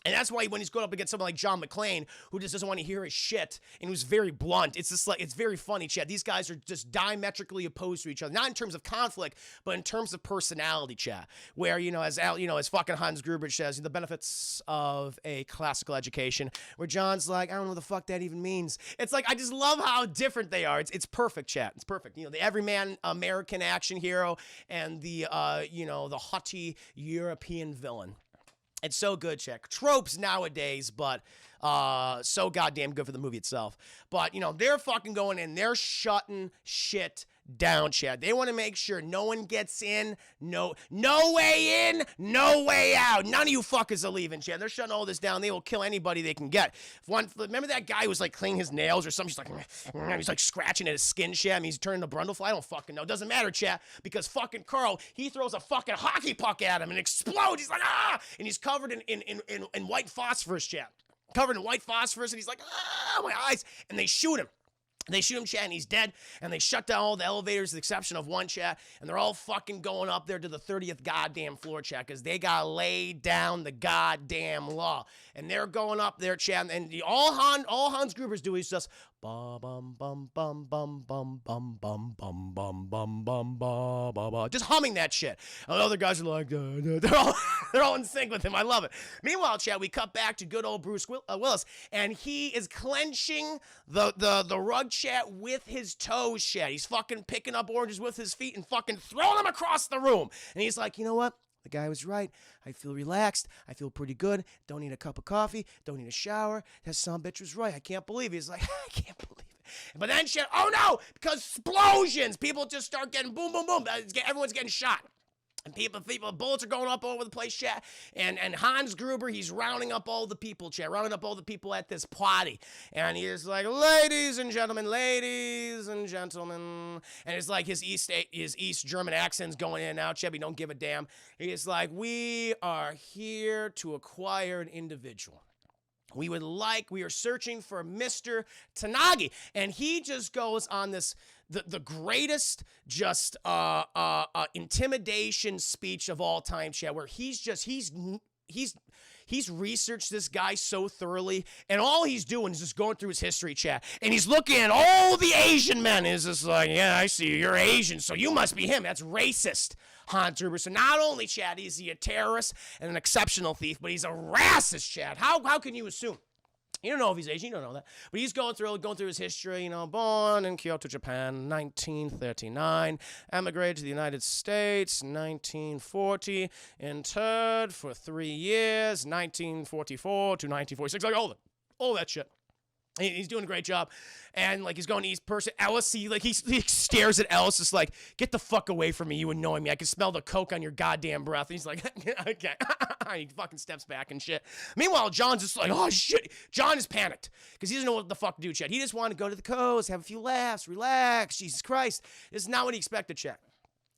And that's why when he's going up against someone like John McClane, who just doesn't want to hear his shit, and who's very blunt, it's just like, it's very funny, chat. These guys are just diametrically opposed to each other. Not in terms of conflict, but in terms of personality, chat. Where, as fucking Hans Gruber says, the benefits of a classical education, where John's like, I don't know what the fuck that even means. It's like, I just love how different they are. It's perfect, chat. It's perfect. The everyman American action hero and the haughty European villain. It's so good, chat. Tropes nowadays, but so goddamn good for the movie itself. But, they're fucking going in. They're shutting shit down, chat. They want to make sure no one gets in. No way in, no way out. None of you fuckers are leaving, chat. They're shutting all this down. They will kill anybody they can get. Remember that guy who was, cleaning his nails or something? He's like scratching at his skin, chat. I mean, he's turning to Brundlefly. I don't fucking know. It doesn't matter, chat, because fucking Carl, he throws a fucking hockey puck at him and explodes. He's like, ah! And he's covered in white phosphorus, chat. Covered in white phosphorus, and he's like, ah, my eyes. And they shoot him. They shoot him, chat, and he's dead, and they shut down all the elevators with the exception of one, chat, and they're all fucking going up there to the 30th goddamn floor, chat, because they gotta lay down the goddamn law. And they're going up there, chat, and all Hans Gruber's doing is just bum bum bum bum bum bum bum bum bum bum bum bum bum, just humming that shit. And the other guys are like, they're all in sync with him. I love it. Meanwhile, chat, we cut back to good old Bruce Willis, and he is clenching the rug, chat, with his toes, chat. He's fucking picking up oranges with his feet and fucking throwing them across the room. And he's like, you know what? The guy was right. I feel relaxed. I feel pretty good. Don't need a cup of coffee. Don't need a shower. That son of a bitch was right. I can't believe it. He's like, I can't believe it. But then shit, oh no, because explosions. People just start getting boom, boom, boom. Everyone's getting shot. And people, bullets are going up all over the place, chat. And Hans Gruber, he's rounding up all the people, chat. Rounding up all the people at this party. And he's like, ladies and gentlemen. And it's like his East German accent's going in and out, chat. He don't give a damn. He's like, we are here to acquire an individual. We are searching for Mr. Tanagi. And he just goes on this, the greatest just intimidation speech of all time, chat, where he's researched this guy so thoroughly, and all he's doing is just going through his history, chat, and he's looking at all the Asian men. Is just like, yeah, I see you're Asian, so you must be him. That's racist, Hans Gruber. So not only, chat, is he a terrorist and an exceptional thief, but he's a racist, chat. How can you assume? You don't know if he's Asian, you don't know that. But he's going through his history, born in Kyoto, Japan, 1939, emigrated to the United States, 1940, interred for 3 years, 1944 to 1946, like all that shit. He's doing a great job. And, he's going to East Person. Ellis, he stares at Ellis, just like, get the fuck away from me, you annoy me. I can smell the coke on your goddamn breath. And he's like, okay. He fucking steps back and shit. Meanwhile, John's just like, oh, shit. John is panicked because he doesn't know what the fuck to do, Chet. He just wanted to go to the coast, have a few laughs, relax. Jesus Christ. This is not what he expected, Chet.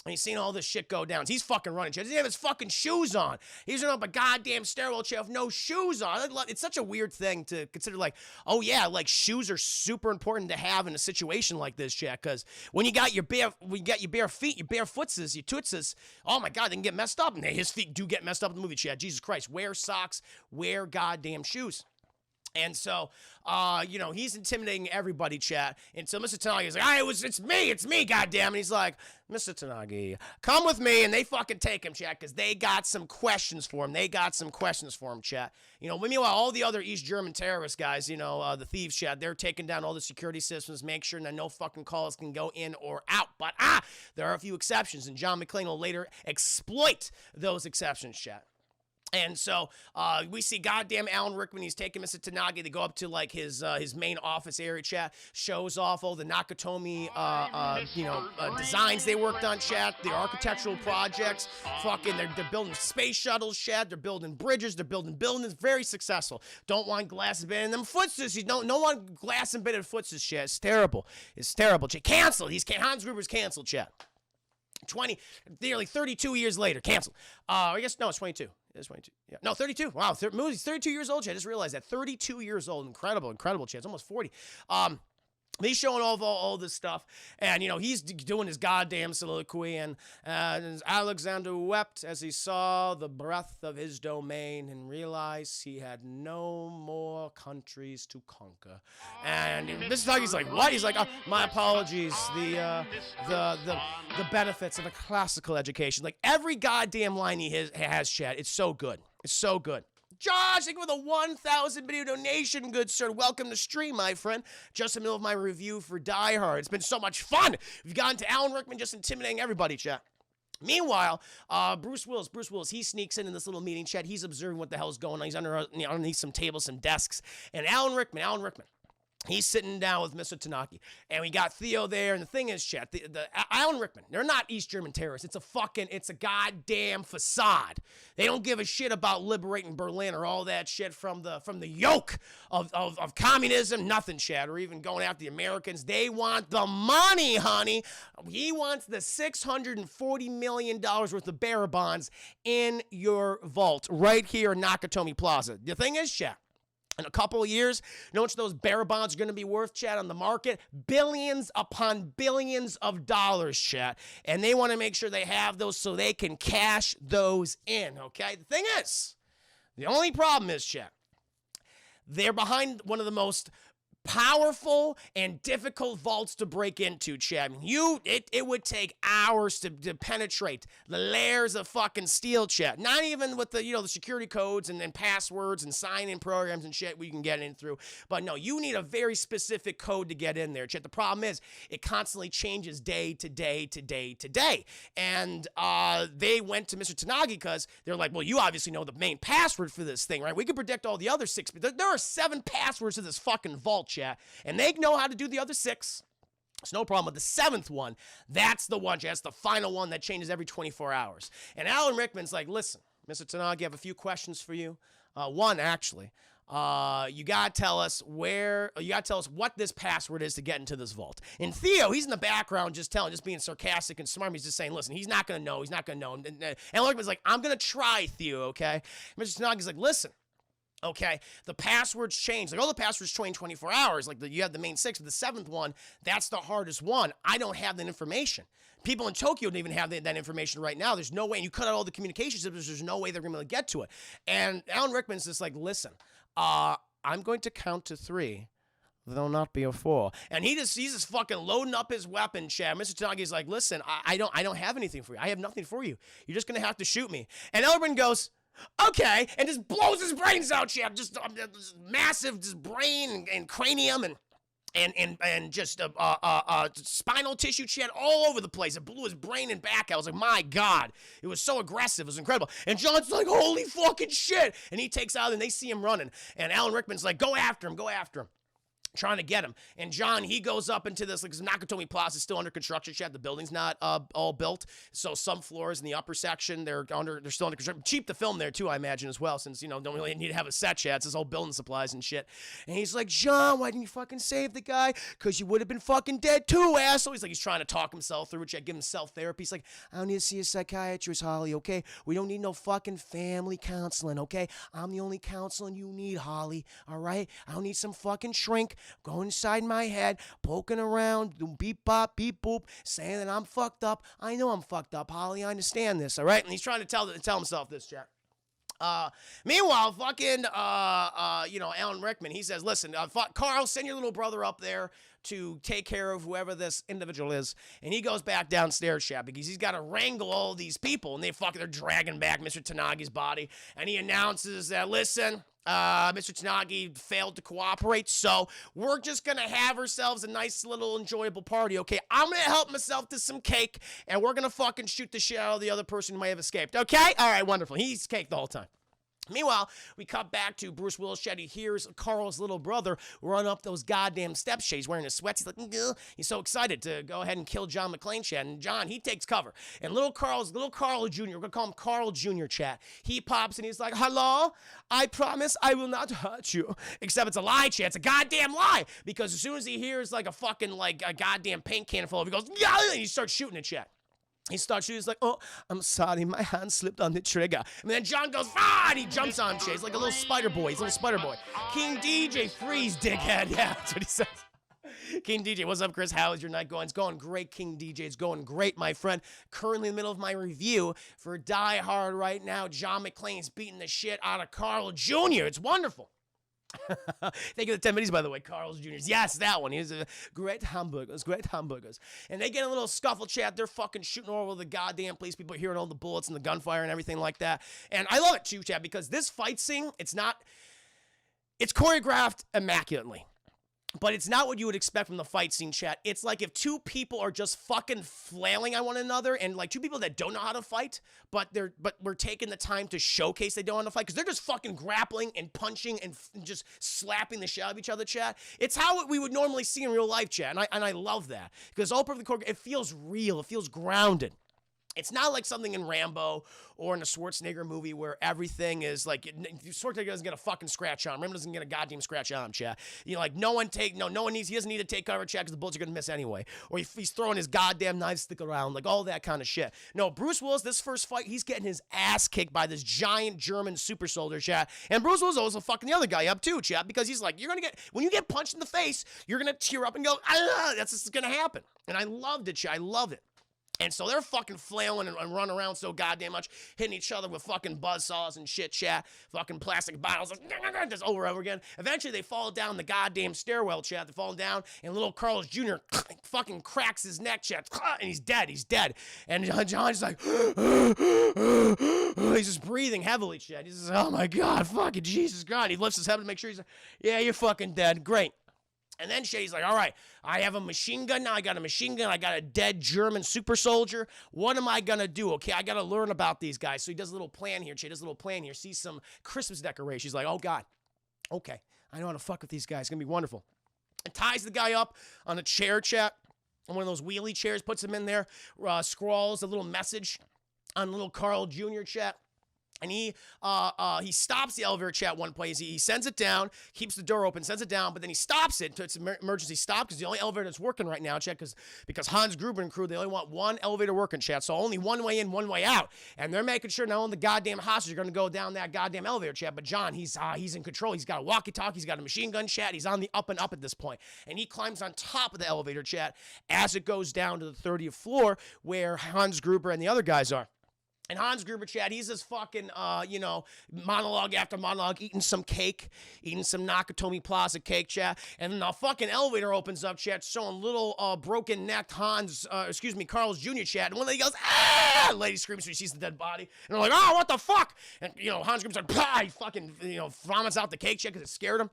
And he's seen all this shit go down. He's fucking running, Chet. He doesn't have his fucking shoes on. He's running up a goddamn stairwell, Chet, with no shoes on. It's such a weird thing to consider, oh yeah, shoes are super important to have in a situation like this, Chet, because when you got your bare feet, your bare footses, your tootses, oh my God, they can get messed up. And his feet do get messed up in the movie, Chet. Jesus Christ, wear socks, wear goddamn shoes. And so, he's intimidating everybody, chat. And so Mr. Tanagi is like, it's me, goddamn. And he's like, Mr. Tanagi, come with me. And they fucking take him, chat, because they got some questions for him. Chat. Meanwhile, all the other East German terrorist guys, the thieves, chat, they're taking down all the security systems, make sure that no fucking calls can go in or out. But, there are a few exceptions, and John McClane will later exploit those exceptions, chat. And so we see goddamn Alan Rickman. He's taking Mr. Tanagi. They go up to his main office area, chat. Shows off all the Nakatomi designs they worked on, chat. The architectural projects. Fucking they're building space shuttles, chat. They're building bridges. They're building buildings. Very successful. Don't want glass embedded in them footses. You don't want glass embedded footses, chat. It's terrible, chat. Canceled. Hans Gruber's canceled, chat. Nearly 32 years later, canceled. I guess no, it's 22. It's 22. Yeah. No, 32. Wow, movie's 32 years old, Chad. I just realized that. 32 years old. Incredible, Chad. It's almost 40. He's showing off all this stuff, and he's doing his goddamn soliloquy, and Alexander wept as he saw the breadth of his domain and realized he had no more countries to conquer. And Mr. Tagi's like, what? He's like, my apologies. The benefits of a classical education. Like every goddamn line he has, Chad. It's so good. Josh, thank you for the 1,000 video donation, good sir. Welcome to stream, my friend. Just in the middle of my review for Die Hard. It's been so much fun. We've gotten to Alan Rickman just intimidating everybody, chat. Meanwhile, Bruce Willis, he sneaks in this little meeting, chat. He's observing what the hell's going on. He's underneath some tables, some desks. And Alan Rickman, he's sitting down with Mr. Tanaki, and we got Theo there. And the thing is, chat, the Alan Rickman, they're not East German terrorists. It's a goddamn facade. They don't give a shit about liberating Berlin or all that shit from the yoke of communism. Nothing, chat, or even going after the Americans. They want the money, honey. He wants the $640 million worth of bearer bonds in your vault right here in Nakatomi Plaza. The thing is, chat, in a couple of years, you know what those bearer bonds are going to be worth, chat, on the market? Billions upon billions of dollars, chat. And they want to make sure they have those so they can cash those in, okay? The thing is, the only problem is, chat, they're behind one of the most powerful and difficult vaults to break into, Chad. It would take hours to penetrate the layers of fucking steel, Chad. Not even with the the security codes and passwords and sign-in programs and shit we can get in through. But no, you need a very specific code to get in there, Chad. The problem is it constantly changes day to day to day to day. And they went to Mr. Tanagi because they're like, well, you obviously know the main password for this thing, right? We can predict all the other 6. But there are 7 passwords to this fucking vault, chat, and they know how to do the other 6. It's no problem with the 7th one. That's the one, chat. That's the final one that changes every 24 hours. And Alan Rickman's like, listen, Mr. Tanagi, I have a few questions for you. One, actually. You gotta tell us what this password is to get into this vault. And Theo, he's in the background just being sarcastic and smart. He's just saying, listen, he's not gonna know. And Alan Rickman's like, I'm gonna try, Theo, okay? Mr. Tanagi's like, listen. Okay, the passwords change. Like all the passwords change 24 hours. Like you have the main 6, but the 7th one, that's the hardest one. I don't have that information. People in Tokyo don't even have that information right now. There's no way. And you cut out all the communication systems. There's no way they're going to get to it. And Alan Rickman's just like, listen, I'm going to count to 3. There'll not be a 4. And he's just fucking loading up his weapon, Chad. Mr. Tanagi's like, listen, I don't have anything for you. I have nothing for you. You're just going to have to shoot me. And Elbrin goes, okay, and just blows his brains out, Chad. Just massive, just brain and cranium and just spinal tissue, Chad, all over the place. It blew his brain and back out. I was like, my God, it was so aggressive. It was incredible. And John's like, holy fucking shit. And he takes out and they see him running. And Alan Rickman's like, go after him. Trying to get him. And John, he goes up into this, like, Nakatomi Plaza is still under construction. Chat. The building's not all built. So some floors in the upper section, they're still under construction. Cheap to film there too, I imagine, as well, since, don't really need to have a set, chat. It's all building supplies and shit. And he's like, John, why didn't you fucking save the guy? Because you would have been fucking dead too, asshole. He's trying to talk himself through it, chat, give himself therapy. He's like, I don't need to see a psychiatrist, Holly, okay? We don't need no fucking family counseling, okay? I'm the only counseling you need, Holly, all right? I don't need some fucking shrink going inside my head, poking around, doing beep bop, beep boop, saying that I'm fucked up. I know I'm fucked up, Holly. I understand this, all right? And he's trying to tell himself this, chat. Meanwhile, fucking, Alan Rickman, he says, listen, Carl, send your little brother up there to take care of whoever this individual is. And he goes back downstairs, chat, because he's got to wrangle all these people. And they're dragging back Mr. Tanagi's body. And he announces that, listen, Mr. Tanagi failed to cooperate, so we're just going to have ourselves a nice little enjoyable party, okay? I'm going to help myself to some cake, and we're going to fucking shoot the shit out of the other person who may have escaped, okay? All right, wonderful. He eats cake the whole time. Meanwhile, we cut back to Bruce Willis. He hears Carl's little brother run up those goddamn steps. He's wearing his sweats. He's like, ugh. He's so excited to go ahead and kill John McClane, chat. And John, he takes cover. And little Carl Jr., we're going to call him Carl Jr., chat. He pops and he's like, hello? I promise I will not hurt you. Except it's a lie, chat. It's a goddamn lie. Because as soon as he hears like a fucking, like a goddamn paint can full of, he goes, yeah, and he starts shooting at chat. He starts shooting. He's like, oh, I'm sorry. My hand slipped on the trigger. And then John goes, ah, and he jumps on him. He's like a little spider boy. He's a little spider boy. King DJ, freeze, dickhead. Yeah, that's what he says. King DJ, what's up, Chris? How is your night going? It's going great, King DJ. It's going great, my friend. Currently in the middle of my review for Die Hard right now. John McClane's beating the shit out of Carl Jr. It's wonderful. Thank you for the 10 minutes, by the way, Carl's Jr. Yes, that one. He's great hamburgers. And they get a little scuffle, chat. They're fucking shooting all over the goddamn police. People are hearing all the bullets and the gunfire and everything like that. And I love it too, chat, because this fight scene, it's choreographed immaculately. But it's not what you would expect from the fight scene, chat. It's like if two people are just fucking flailing on one another, and like two people that don't know how to fight, but we're taking the time to showcase they don't know how to fight, because they're just fucking grappling and punching and just slapping the shit out of each other, chat. It's how we would normally see in real life, chat, and I love that, because all part of the choreography, it feels real, it feels grounded. It's not like something in Rambo or in a Schwarzenegger movie where everything is like, Schwarzenegger doesn't get a fucking scratch on him. Rambo doesn't get a goddamn scratch on him, chat. Like he doesn't need to take cover, chat, because the bullets are going to miss anyway. Or he's throwing his goddamn knife stick around, like all that kind of shit. No, Bruce Willis, this first fight, he's getting his ass kicked by this giant German super soldier, chat. And Bruce Willis is also fucking the other guy up too, chat, because he's like, when you get punched in the face, you're going to tear up and go, ah, that's just going to happen. And I loved it, chat. I love it. And so they're fucking flailing and running around so goddamn much, hitting each other with fucking buzzsaws and shit, chat, fucking plastic bottles, just over and over again. Eventually, they fall down the goddamn stairwell, chat. They fall down, and little Carl's Jr. fucking cracks his neck, chat, and he's dead. He's dead. And John's like, he's just breathing heavily, chat. He's just, oh my God, fucking Jesus God. He lifts his head to make sure he's like, yeah, you're fucking dead. Great. And then Shady's like, all right, I have a machine gun now. I got a machine gun. I got a dead German super soldier. What am I going to do? Okay, I got to learn about these guys. So he does a little plan here. Shady does a little plan here. Sees some Christmas decorations. He's like, oh, God. Okay, I know how to fuck with these guys. It's going to be wonderful. And ties the guy up on a chair, chat, on one of those wheelie chairs, puts him in there, scrawls a little message on little Carl Jr. chat. And he stops the elevator, chat, one place. He sends it down, keeps the door open, sends it down, but then he stops it. It's an emergency stop because the only elevator that's working right now, chat, because Hans Gruber and crew, they only want one elevator working, chat. So only one way in, one way out. And they're making sure not only the goddamn hostages are going to go down that goddamn elevator, chat, but John, he's in control. He's got a walkie-talkie. He's got a machine gun, chat. He's on the up and up at this point. And he climbs on top of the elevator, chat, as it goes down to the 30th floor where Hans Gruber and the other guys are. And Hans Gruber, chat, he's just fucking, monologue after monologue, eating some cake, eating some Nakatomi Plaza cake, chat. And then the fucking elevator opens up, chat, showing little broken-necked Carl's Jr., chat. And one lady goes, ah! The lady screams when she sees the dead body. And they're like, oh, what the fuck? And, Hans Gruber's like, bah! He fucking, vomits out the cake, chat, because it scared him.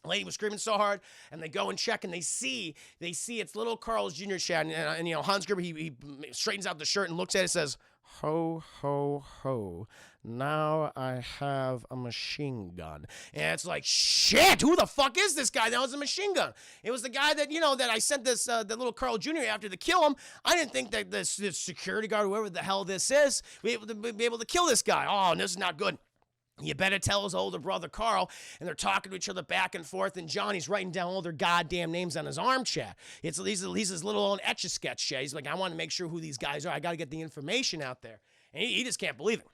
The lady was screaming so hard, and they go and check, and they see it's little Carl's Jr. chat. And Hans Gruber, he straightens out the shirt and looks at it and says, ho, ho, ho, now I have a machine gun. And it's like, shit, who the fuck is this guy that has a machine gun? It was the guy that, that I sent this, the little Carl Jr. after to kill him. I didn't think that this security guard, whoever the hell this is, be able to kill this guy. Oh, this is not good. You better tell his older brother Carl, and they're talking to each other back and forth, and Johnny's writing down all their goddamn names on his arm, chat. He's his little own Etch-a-Sketch, chat. He's like, I want to make sure who these guys are. I got to get the information out there. And he just can't believe it.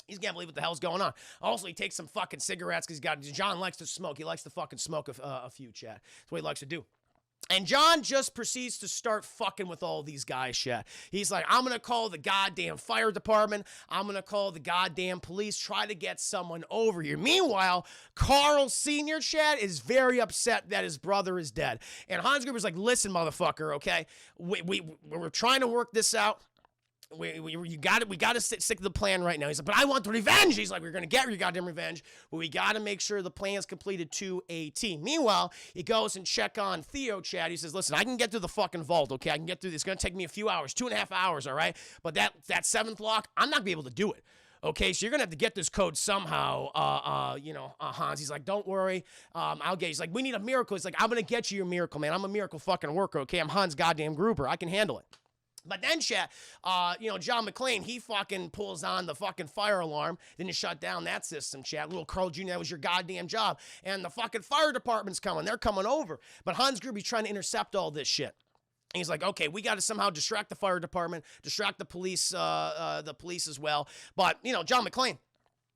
He can't believe what the hell's going on. Also, he takes some fucking cigarettes because John likes to smoke. He likes to fucking smoke a few, chat. That's what he likes to do. And John just proceeds to start fucking with all these guys, chat. He's like, I'm going to call the goddamn fire department. I'm going to call the goddamn police. Try to get someone over here. Meanwhile, Carl Sr., chat, is very upset that his brother is dead. And Hans Gruber's like, listen, motherfucker, okay? We're trying to work this out. We got to stick to the plan right now. He's like, but I want the revenge. He's like, we're going to get your goddamn revenge, but we got to make sure the plan is completed to a T. Meanwhile, he goes and check on Theo, chat. He says, listen, I can get through the fucking vault, okay? I can get through this. It's going to take me a few hours, 2.5 hours, all right? But that seventh lock, I'm not going to be able to do it. Okay, so you're going to have to get this code somehow, Hans. He's like, don't worry, I'll get you. He's like, we need a miracle. He's like, I'm going to get you your miracle, man. I'm a miracle fucking worker, okay? I'm Hans goddamn Gruber. I can handle it. But then, chat, John McClane, he fucking pulls on the fucking fire alarm. Then you shut down that system, chat. Little Carl Jr., that was your goddamn job. And the fucking fire department's coming. They're coming over. But Hans Gruber's trying to intercept all this shit. And he's like, okay, we got to somehow distract the fire department, distract the police as well. But, John McClane,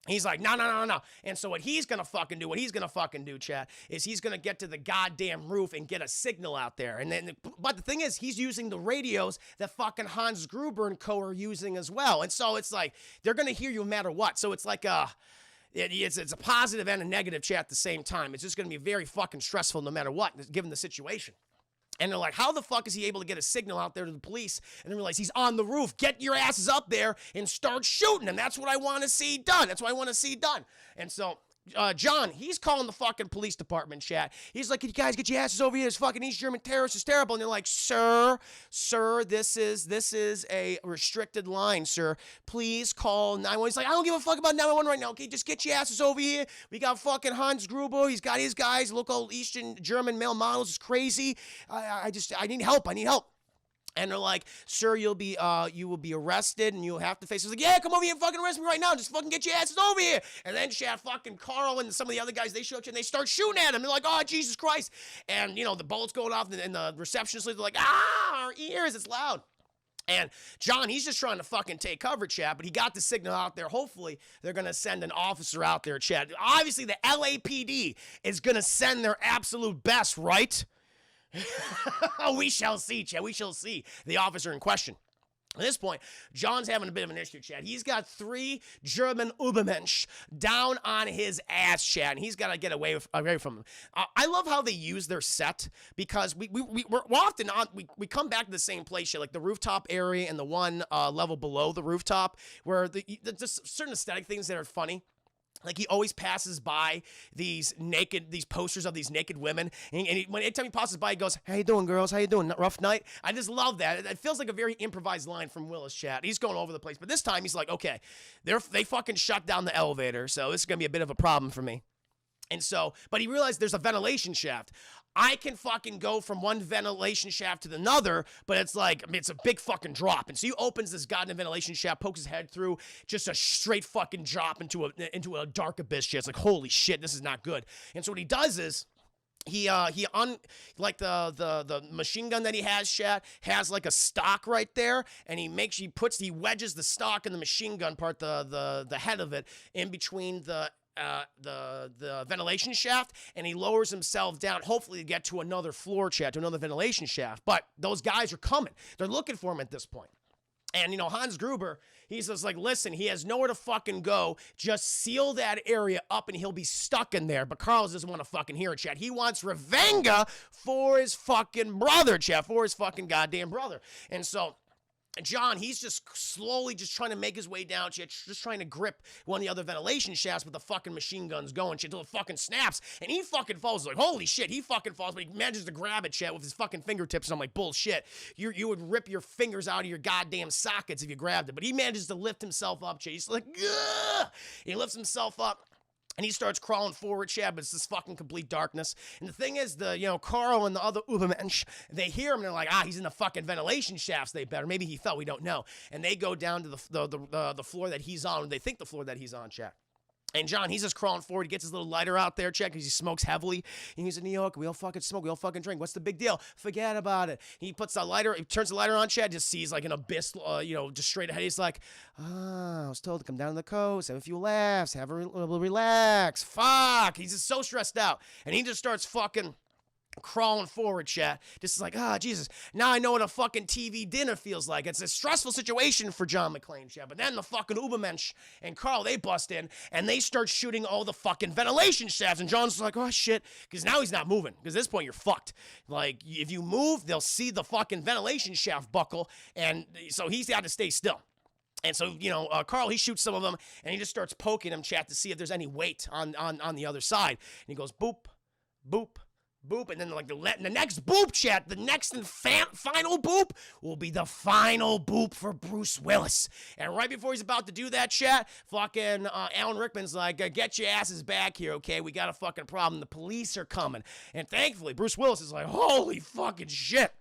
he's like, no. And so what he's going to fucking do, chat, is he's going to get to the goddamn roof and get a signal out there. But the thing is, he's using the radios that fucking Hans Gruber and co are using as well. And so it's like, they're going to hear you no matter what. So it's like it's a positive and a negative, chat, at the same time. It's just going to be very fucking stressful no matter what, given the situation. And they're like, how the fuck is he able to get a signal out there to the police? And they realize he's on the roof. Get your asses up there and start shooting. And that's what I want to see done. And so John, he's calling the fucking police department, chat. He's like, can you guys get your asses over here? This fucking East German terrorist is terrible. And they're like, sir, this is a restricted line, sir. Please call 911. He's like, I don't give a fuck about 911 right now, okay? Just get your asses over here. We got fucking Hans Gruber. He's got his guys, local Eastern German male models. It's crazy. I need help. And they're like, sir, you will be arrested and you'll have to face. He's like, yeah, come over here and fucking arrest me right now. Just fucking get your asses over here. And then chat, fucking Carl and some of the other guys, they show up and they start shooting at him. They're like, oh, Jesus Christ. And, the bullets going off and the receptionist, they're like, our ears, it's loud. And John, he's just trying to fucking take cover, chat, but he got the signal out there. Hopefully, they're going to send an officer out there, chat. Obviously, the LAPD is going to send their absolute best, right? We shall see, chat. We shall see. The officer in question. At this point, John's having a bit of an issue, Chad. He's got 3 German Übermensch down on his ass, Chad, and he's got to get away from them. I love how they use their set because we're often on, we come back to the same place, Chad, like the rooftop area and the one level below the rooftop where there's certain aesthetic things that are funny. Like he always passes by these posters of these naked women, and anytime he passes by, he goes, "How you doing, girls? How you doing? Rough night?" I just love that. It feels like a very improvised line from Willis, chat. He's going over the place, but this time he's like, "Okay, they fucking shut down the elevator, so this is gonna be a bit of a problem for me." And so, but he realized there's a ventilation shaft. I can fucking go from one ventilation shaft to another, but it's like, I mean, it's a big fucking drop. And so he opens this goddamn ventilation shaft, pokes his head through, just a straight fucking drop into a dark abyss shit. It's like, holy shit, this is not good. And so what he does is, like the machine gun that he has, chat, has like a stock right there, and he wedges the stock and the machine gun part, the head of it, in between the ventilation shaft, and he lowers himself down, hopefully to get to another floor, chat, to another ventilation shaft. But those guys are coming. They're looking for him at this point. And, Hans Gruber, he's just like, listen, he has nowhere to fucking go. Just seal that area up and he'll be stuck in there. But Carlos doesn't want to fucking hear it, chat. He wants Revenga for his fucking brother, chat, for his fucking goddamn brother. And so John, he's just slowly just trying to make his way down, shit, just trying to grip one of the other ventilation shafts with the fucking machine guns going, shit, until it fucking snaps, and he fucking falls. Like, holy shit, he fucking falls, but he manages to grab it, shit, with his fucking fingertips, and I'm like, bullshit. You would rip your fingers out of your goddamn sockets if you grabbed it, but he manages to lift himself up, shit. He's like, ugh! He lifts himself up. And he starts crawling forward, Chad, but it's this fucking complete darkness. And the thing is, Carl and the other Übermensch, they hear him, and they're like, he's in the fucking ventilation shafts, they better. Maybe he fell, we don't know. And they go down to the floor that he's on, they think the floor that he's on, Chad. And John, he's just crawling forward. He gets his little lighter out there, check, because he smokes heavily. And he's in New York. We all fucking smoke. We all fucking drink. What's the big deal? Forget about it. He puts the lighter, he turns the lighter on, Chad, just sees like an abyss, just straight ahead. He's like, I was told to come down to the coast, have a few laughs, have a little relax. Fuck. He's just so stressed out. And he just starts fucking crawling forward, chat. Just like, Jesus. Now I know what a fucking TV dinner feels like. It's a stressful situation for John McClane, chat. But then the fucking Übermensch and Carl, they bust in, and they start shooting all the fucking ventilation shafts. And John's like, oh, shit. Because now he's not moving. Because at this point, you're fucked. Like, if you move, they'll see the fucking ventilation shaft buckle. And so he's got to stay still. And so, Carl, he shoots some of them, and he just starts poking them, chat, to see if there's any weight on the other side. And he goes, boop, boop, boop, and then like the next boop, chat, the next and final boop will be the final boop for Bruce Willis. And right before he's about to do that, chat, fucking Alan Rickman's like, get your asses back here, okay? We got a fucking problem. The police are coming. And thankfully, Bruce Willis is like, holy fucking shit.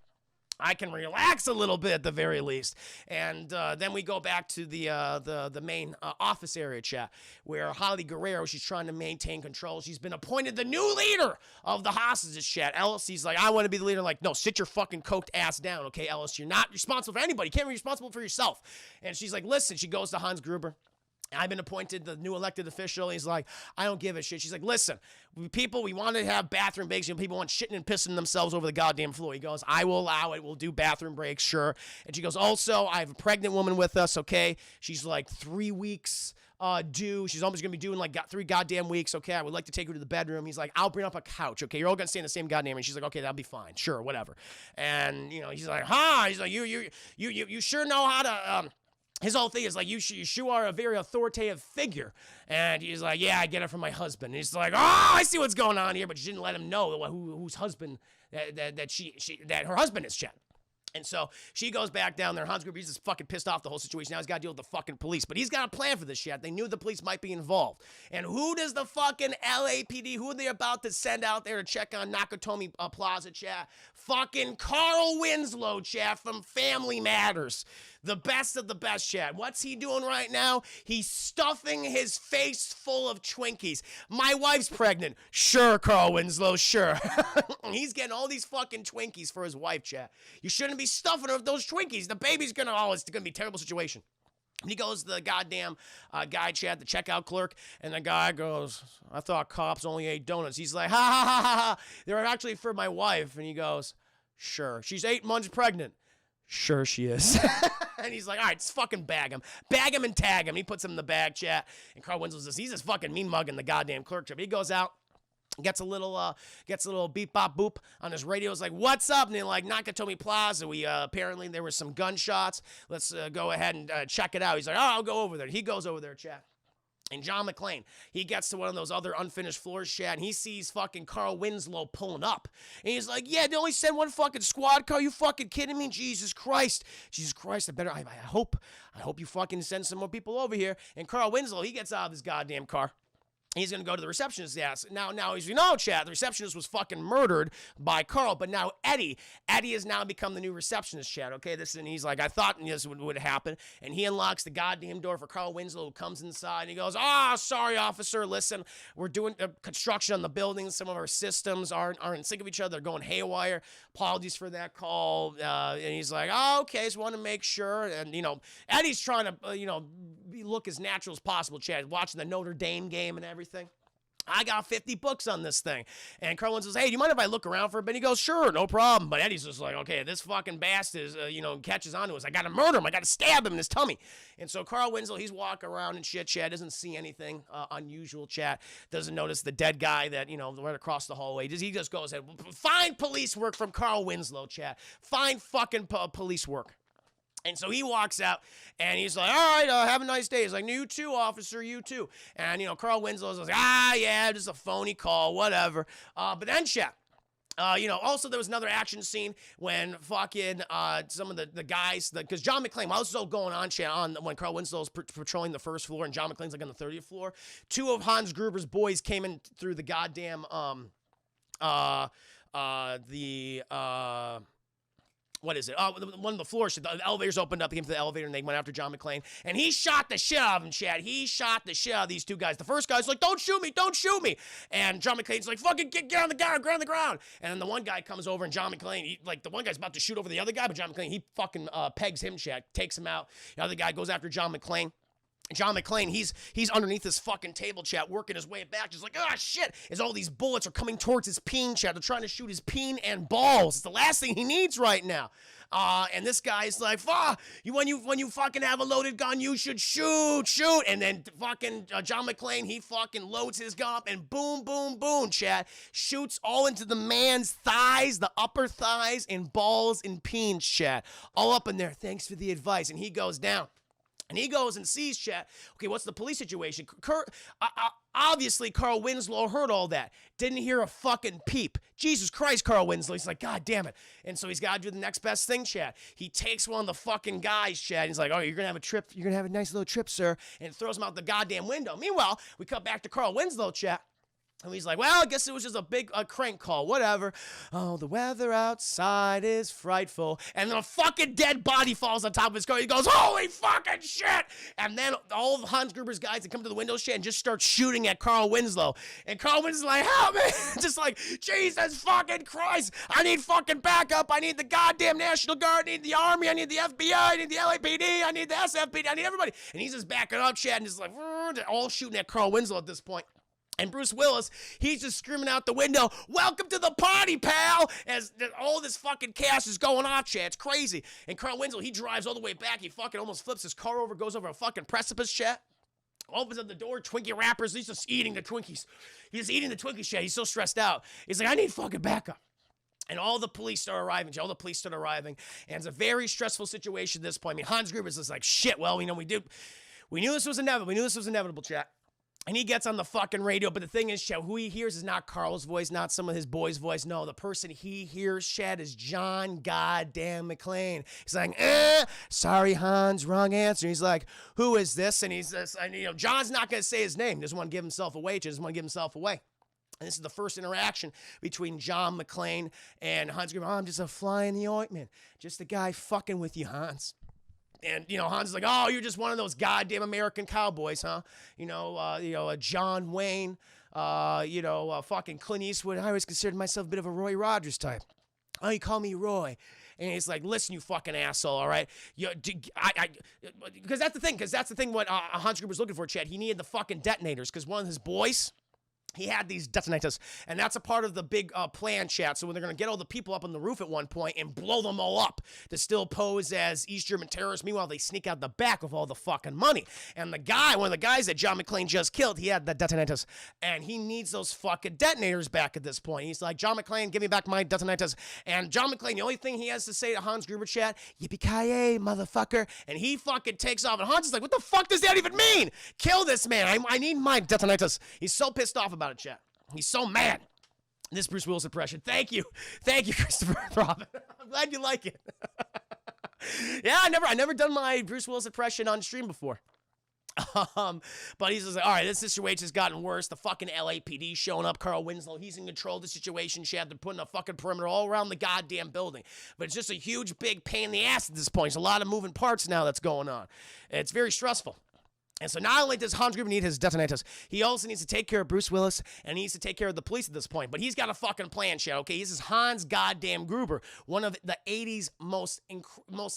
I can relax a little bit at the very least. And then we go back to the main office area, chat, where Holly Guerrero, she's trying to maintain control. She's been appointed the new leader of the hostages, chat. Ellis's like, I want to be the leader. Like, no, sit your fucking coked ass down, okay, Ellis? You're not responsible for anybody. You can't be responsible for yourself. And she's like, listen, she goes to Hans Gruber. I've been appointed the new elected official. He's like, I don't give a shit. She's like, listen, we want to have bathroom breaks. People want shitting and pissing themselves over the goddamn floor. He goes, I will allow it. We'll do bathroom breaks, sure. And she goes, also, I have a pregnant woman with us, okay? She's like 3 weeks due. She's almost going to be doing like 3 goddamn weeks, okay? I would like to take her to the bedroom. He's like, I'll bring up a couch, okay? You're all going to stay in the same goddamn room. And she's like, okay, that'll be fine. Sure, whatever. And, he's like, He's like, you sure know how to, his whole thing is like, you sure are a very authoritative figure. And he's like, yeah, I get it from my husband. And he's like, I see what's going on here. But she didn't let him know whose husband, that her husband is, Chet. And so she goes back down there. Hans Gruber, he's just fucking pissed off the whole situation. Now he's got to deal with the fucking police. But he's got a plan for this shit. They knew the police might be involved. And who does the fucking LAPD, who are they about to send out there to check on Nakatomi Plaza, chat? Fucking Carl Winslow, chat, from Family Matters. The best of the best, chat. What's he doing right now? He's stuffing his face full of Twinkies. My wife's pregnant. Sure, Carl Winslow, sure. He's getting all these fucking Twinkies for his wife, chat. You shouldn't be stuffing her with those Twinkies. The baby's it's gonna be a terrible situation. He goes to the goddamn guy, chat, the checkout clerk, and the guy goes, I thought cops only ate donuts. He's like, ha, ha, ha, ha, ha. They're actually for my wife. And he goes, sure. She's 8 months pregnant. Sure she is. And he's like, all right, just fucking bag him. Bag him and tag him. He puts him in the bag, chat. And Carl Winslow says, he's just fucking mean mugging the goddamn clerk. He goes out. Gets a little beep bop boop on his radio. It's like, what's up? And they're like, Nakatomi Plaza. We apparently there were some gunshots. Let's go ahead and check it out. He's like, oh, I'll go over there. He goes over there, chat. And John McClane, he gets to one of those other unfinished floors, chat, and he sees fucking Carl Winslow pulling up. And he's like, yeah, they only sent one fucking squad car. You fucking kidding me? Jesus Christ. I hope you fucking send some more people over here. And Carl Winslow, he gets out of his goddamn car. He's going to go to the receptionist's ass. Now, as you know, chat, the receptionist was fucking murdered by Carl, but now Eddie has now become the new receptionist, chat, okay? And he's like, I thought this would happen, and he unlocks the goddamn door for Carl Winslow, who comes inside, and he goes, sorry, officer, listen, we're doing construction on the building. Some of our systems aren't in sync of each other. They're going haywire. Apologies for that call. And he's like, okay, just want to make sure. And, Eddie's trying to, look as natural as possible, chat, watching the Notre Dame game and everything. I got 50 books on this thing. And Carl Winslow says, hey, do you mind if I look around for a bit? He goes, sure, no problem. But Eddie's just like, okay, this fucking bastard is, catches on to us. I got to murder him. I got to stab him in his tummy. And so Carl Winslow, he's walking around and shit, chat, doesn't see anything unusual, chat. Doesn't notice the dead guy that, right across the hallway. He just goes, find police work from Carl Winslow, chat. Find fucking police work. And so he walks out, and he's like, all right, have a nice day. He's like, you too, officer, you too. And, Carl Winslow's like, yeah, just a phony call, whatever. But then, chat, also there was another action scene when fucking some of the guys, because John McClane, while this is all going on, chat, when Carl Winslow's patrolling the first floor and John McClane's like on the 30th floor, two of Hans Gruber's boys came in through the goddamn, what is it? One of the floors, the elevators opened up, he came to the elevator, and they went after John McClane. And he shot the shit out of him, Chad. He shot the shit out of these two guys. The first guy's like, don't shoot me. And John McClane's like, fucking get on the ground, get on the ground. And then the one guy comes over, and John McClane, the one guy's about to shoot over the other guy, but John McClane, he fucking pegs him, Chad, takes him out. The other guy goes after John McClane. John McClane, he's underneath this fucking table, chat, working his way back, just like, shit, as all these bullets are coming towards his peen, chat. They're trying to shoot his peen and balls. It's the last thing he needs right now. And this guy's like, when you fucking have a loaded gun, you should shoot. And then fucking John McClane, he fucking loads his gun up and boom, boom, boom, chat, shoots all into the man's thighs, the upper thighs and balls and peens, chat, all up in there. Thanks for the advice. And he goes down. And he goes and sees, chat, okay, what's the police situation? Obviously, Carl Winslow heard all that. Didn't hear a fucking peep. Jesus Christ, Carl Winslow. He's like, God damn it. And so he's got to do the next best thing, chat. He takes one of the fucking guys, chat. He's like, oh, you're going to have a trip. You're going to have a nice little trip, sir. And throws him out the goddamn window. Meanwhile, we cut back to Carl Winslow, chat. And he's like, well, I guess it was just a big crank call, whatever. Oh, the weather outside is frightful. And then a fucking dead body falls on top of his car. He goes, holy fucking shit. And then all of Hans Gruber's guys that come to the window, shit, and just start shooting at Carl Winslow. And Carl Winslow's like, help me. Just like, Jesus fucking Christ. I need fucking backup. I need the goddamn National Guard. I need the Army. I need the FBI. I need the LAPD. I need the SFPD. I need everybody. And he's just backing up, shit, and just like, all shooting at Carl Winslow at this point. And Bruce Willis, he's just screaming out the window, welcome to the party, pal, as all this fucking chaos is going on, chat. It's crazy. And Carl Winslow, he drives all the way back. He fucking almost flips his car over, goes over a fucking precipice, chat. Opens up the door, Twinkie wrappers. He's just eating the Twinkies. He's just eating the Twinkies, chat. He's so stressed out. He's like, I need fucking backup. And all the police start arriving. And it's a very stressful situation at this point. I mean, Hans Gruber's just like, shit, well, we knew this was inevitable, chat. And he gets on the fucking radio, but the thing is, Chad, who he hears is not Carl's voice, not some of his boys' voice. No, the person he hears, Chad, is John goddamn McClane. He's like, sorry, Hans, wrong answer. He's like, who is this? And John's not going to say his name. He doesn't want to give himself away. And this is the first interaction between John McClane and Hans Gruber. I'm just a fly in the ointment. Just a guy fucking with you, Hans. And, Hans is like, oh, you're just one of those goddamn American cowboys, huh? John Wayne, fucking Clint Eastwood. I always considered myself a bit of a Roy Rogers type. Oh, you call me Roy. And he's like, listen, you fucking asshole, all right? Because that's the thing what Hans Gruber was looking for, Chad. He needed the fucking detonators because one of his boys, he had these detonators, and that's a part of the big plan, chat. So when they're going to get all the people up on the roof at one point and blow them all up to still pose as East German terrorists. Meanwhile, they sneak out the back with all the fucking money. And one of the guys that John McClane just killed, he had the detonators, and he needs those fucking detonators back at this point. He's like, John McClane, give me back my detonators. And John McClane, the only thing he has to say to Hans Gruber, chat, yippee-ki-yay, motherfucker. And he fucking takes off, and Hans is like, what the fuck does that even mean? Kill this man. I need my detonators. He's so pissed off about it, chat. He's so mad. This Bruce Willis impression. Thank you, Christopher Robin. I'm glad you like it. Yeah, I never done my Bruce Willis impression on stream before. But he's just like, all right, this situation's gotten worse. The fucking LAPD showing up. Carl Winslow, he's in control of the situation. They're putting a fucking perimeter all around the goddamn building. But it's just a huge, big pain in the ass at this point. There's a lot of moving parts now that's going on. It's very stressful. And so not only does Hans Gruber need his detonators, he also needs to take care of Bruce Willis, and he needs to take care of the police at this point. But he's got a fucking plan, chat, okay? This is Hans goddamn Gruber, one of the 80s most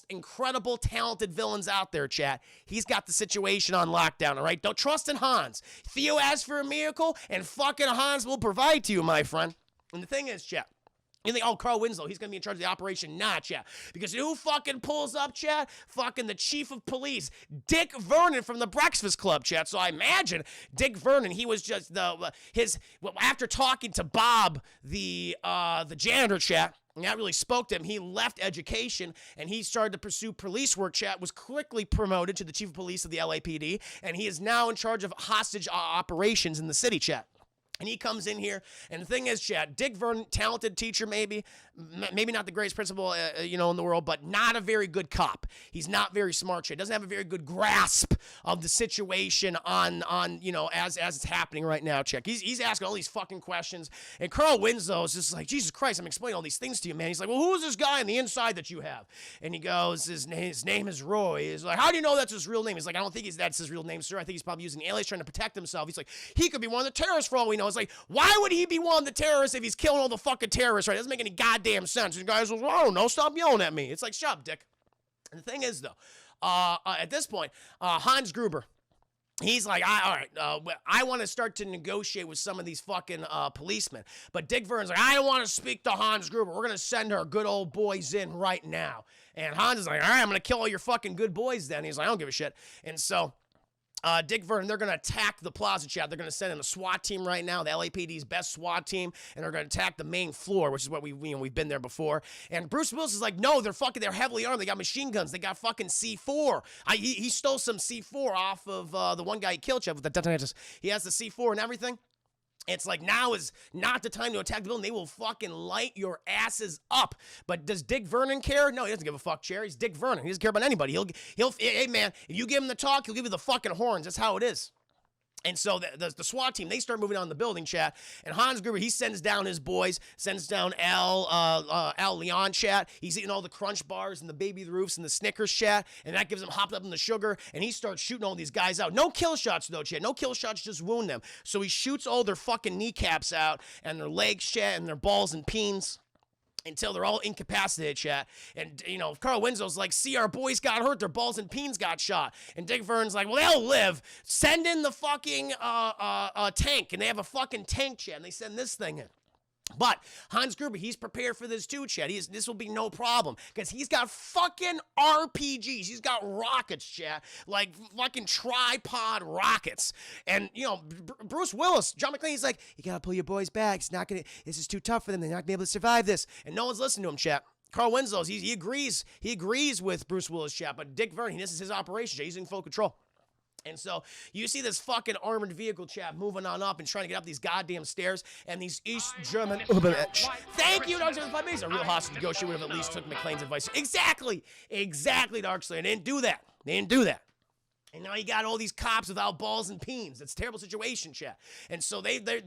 incredible, talented villains out there, chat. He's got the situation on lockdown, all right? Don't trust in Hans. Theo asks for a miracle, and fucking Hans will provide to you, my friend. And the thing is, chat, you think, oh, Carl Winslow, he's going to be in charge of the operation? Nah, chat. Because who fucking pulls up, chat? Fucking the chief of police, Dick Vernon from the Breakfast Club, chat. So I imagine Dick Vernon, he was just after talking to Bob, the janitor, chat, and that really spoke to him. He left education, and he started to pursue police work, chat, was quickly promoted to the chief of police of the LAPD, and he is now in charge of hostage operations in the city, chat. And he comes in here, and the thing is, chat, Dick Vernon, talented teacher maybe not the greatest principal, in the world, but not a very good cop. He's not very smart, chat. Doesn't have a very good grasp of the situation on as it's happening right now, chat. He's asking all these fucking questions, and Carl Winslow is just like, Jesus Christ, I'm explaining all these things to you, man. He's like, well, who's this guy on the inside that you have? And he goes, his name is Roy. He's like, how do you know that's his real name? He's like, I don't think that's his real name, sir. I think he's probably using alias trying to protect himself. He's like, he could be one of the terrorists for all we know. It's like, why would he be one of the terrorists if he's killing all the fucking terrorists, right? It doesn't make any goddamn sense. And the guys goes, well, I don't know, stop yelling at me. It's like, shut up, Dick. And the thing is, though, at this point, Hans Gruber, he's like, all right, I want to start to negotiate with some of these fucking policemen. But Dick Vernon's like, I don't want to speak to Hans Gruber. We're going to send our good old boys in right now. And Hans is like, all right, I'm going to kill all your fucking good boys then. He's like, I don't give a shit. And so Dick Vernon, they're going to attack the plaza, chat. They're going to send in a SWAT team right now, the LAPD's best SWAT team, and they're going to attack the main floor, which is what we've been there before. And Bruce Willis is like, no, they're heavily armed. They got machine guns. They got fucking C4. He stole some C4 off of the one guy he killed, chat, with the detonators. He has the C4 and everything. It's like, now is not the time to attack the building. They will fucking light your asses up. But does Dick Vernon care? No, he doesn't give a fuck, Cherry. He's Dick Vernon. He doesn't care about anybody. Hey, man, if you give him the talk, he'll give you the fucking horns. That's how it is. And so the SWAT team, they start moving on the building, chat. And Hans Gruber, he sends down his boys, sends down Al Leon, chat. He's eating all the Crunch bars and the Baby Roofs and the Snickers, chat. And that gives him hopped up in the sugar. And he starts shooting all these guys out. No kill shots, though, chat. No kill shots, just wound them. So he shoots all their fucking kneecaps out and their legs, chat, and their balls and peens, until they're all incapacitated, chat. And, Carl Winslow's like, see, our boys got hurt. Their balls and peens got shot. And Dick Vernon's like, well, they'll live. Send in the fucking tank. And they have a fucking tank, chat. And they send this thing in. But Hans Gruber, he's prepared for this too, chat. This will be no problem because he's got fucking RPGs. He's got rockets, chat, like fucking tripod rockets. And, Bruce Willis, John McClane, he's like, you got to pull your boys back. This is too tough for them. They're not going to be able to survive this. And no one's listening to him, chat. Carl Winslow, he agrees with Bruce Willis, chat. But Dick Vernon, this is his operation, chat. He's in full control. And so you see this fucking armored vehicle, chat, moving on up and trying to get up these goddamn stairs, and these East German thank you, Dark Slayer, 5 minutes. A real hostage negotiator would have at least took McClane's advice. Exactly, Dark Slayer. They didn't do that. And now you got all these cops without balls and peens. It's a terrible situation, chat. And so the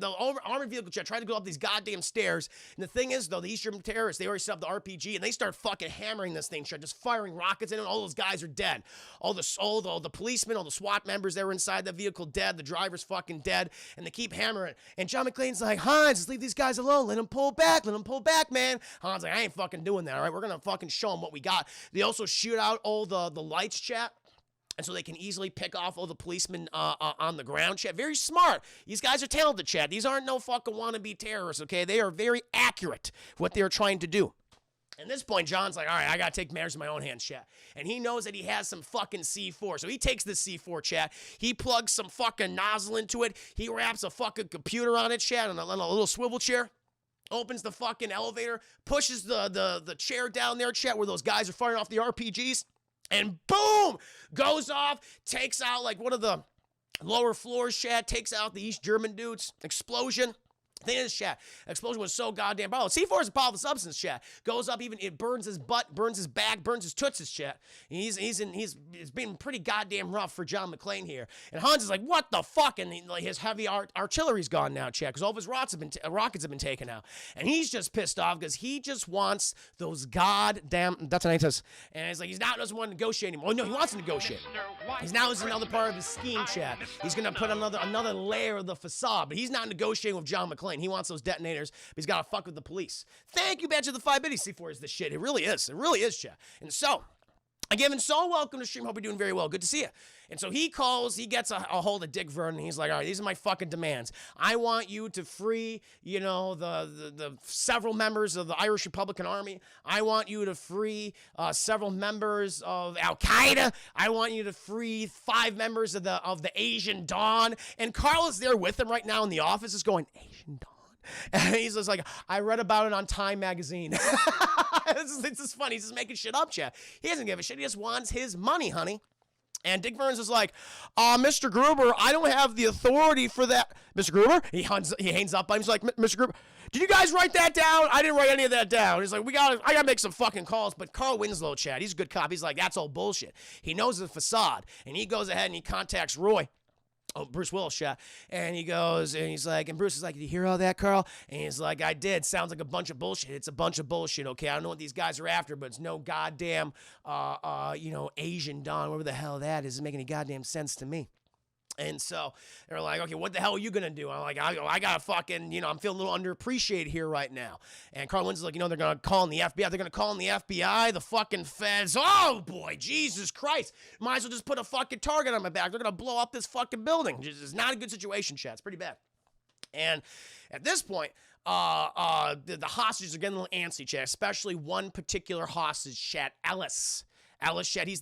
armored vehicle, chat, tried to go up these goddamn stairs. And the thing is, though, the East German terrorists, they already set up the RPG, and they start fucking hammering this thing, chat, just firing rockets in it. All those guys are dead. All the policemen, all the SWAT members that were inside the vehicle dead. The driver's fucking dead. And they keep hammering. And John McClane's like, Hans, just leave these guys alone. Let them pull back, man. Hans like, I ain't fucking doing that, all right? We're going to fucking show them what we got. They also shoot out all the lights, chat. And so they can easily pick off all the policemen on the ground, chat. Very smart. These guys are talented, chat. These aren't no fucking wannabe terrorists, okay? They are very accurate what they're trying to do. At this point, John's like, all right, I gotta take matters in my own hands, chat. And he knows that he has some fucking C4. So he takes the C4, chat. He plugs some fucking nozzle into it. He wraps a fucking computer on it, chat, on a little swivel chair. Opens the fucking elevator, pushes the chair down there, chat, where those guys are firing off the RPGs. And boom, goes off, takes out like one of the lower floors, chat, takes out the East German dudes. Explosion. Thing is, chat, explosion was so goddamn powerful. C4 is a powerful substance, chat. Goes up, even it burns his butt, burns his back, burns his tootsies, chat. It's been pretty goddamn rough for John McClane here. And Hans is like, what the fuck? And his heavy artillery's gone now, chat, because all of his rockets have been taken out. And he's just pissed off because he just wants those goddamn detonitas. And he's like, doesn't want to negotiate anymore. No, he wants to negotiate. He's now is another part of his scheme, chat. He's gonna put another layer of the facade, but he's not negotiating with John McClane. He wants those detonators, but he's got to fuck with the police. Thank you, Badge of the 5 biddies. C4 is the shit. It really is. It really is, chat. And so, again, so welcome to stream. Hope you're doing very well. Good to see you. And so he gets a hold of Dick Vernon. He's like, all right, these are my fucking demands. I want you to free, the several members of the Irish Republican Army. I want you to free several members of Al Qaeda. I want you to free 5 members of the Asian Dawn. And Carl is there with him right now in the office, is going, Asian Dawn. And he's just like, I read about it on Time magazine. It's just funny. He's just making shit up, chat. He doesn't give a shit. He just wants his money, honey. And Dick Burns is like, Mr. Gruber, I don't have the authority for that. Mr. Gruber? He hangs up on him. He's like, Mr. Gruber, did you guys write that down? I didn't write any of that down. He's like, I gotta make some fucking calls. But Carl Winslow, chat, he's a good cop. He's like, that's all bullshit. He knows the facade. And he goes ahead and he contacts Roy. Oh, Bruce Willis, shot. And he goes, and he's like, and Bruce is like, did you hear all that, Carl? And he's like, I did. Sounds like a bunch of bullshit. It's a bunch of bullshit, okay? I don't know what these guys are after, but it's no goddamn, Asian Dawn, whatever the hell that is. Doesn't make any goddamn sense to me. And so they're like, okay, what the hell are you going to do? I'm like, I got to fucking, I'm feeling a little underappreciated here right now. And Carl Winslow like, they're going to call in the FBI. They're going to call in the FBI, the fucking feds. Oh, boy, Jesus Christ. Might as well just put a fucking target on my back. They're going to blow up this fucking building. It's not a good situation, chat. It's pretty bad. And at this point, the hostages are getting a little antsy, chat, especially one particular hostage, chat, Ellis. Ellis, chat, he's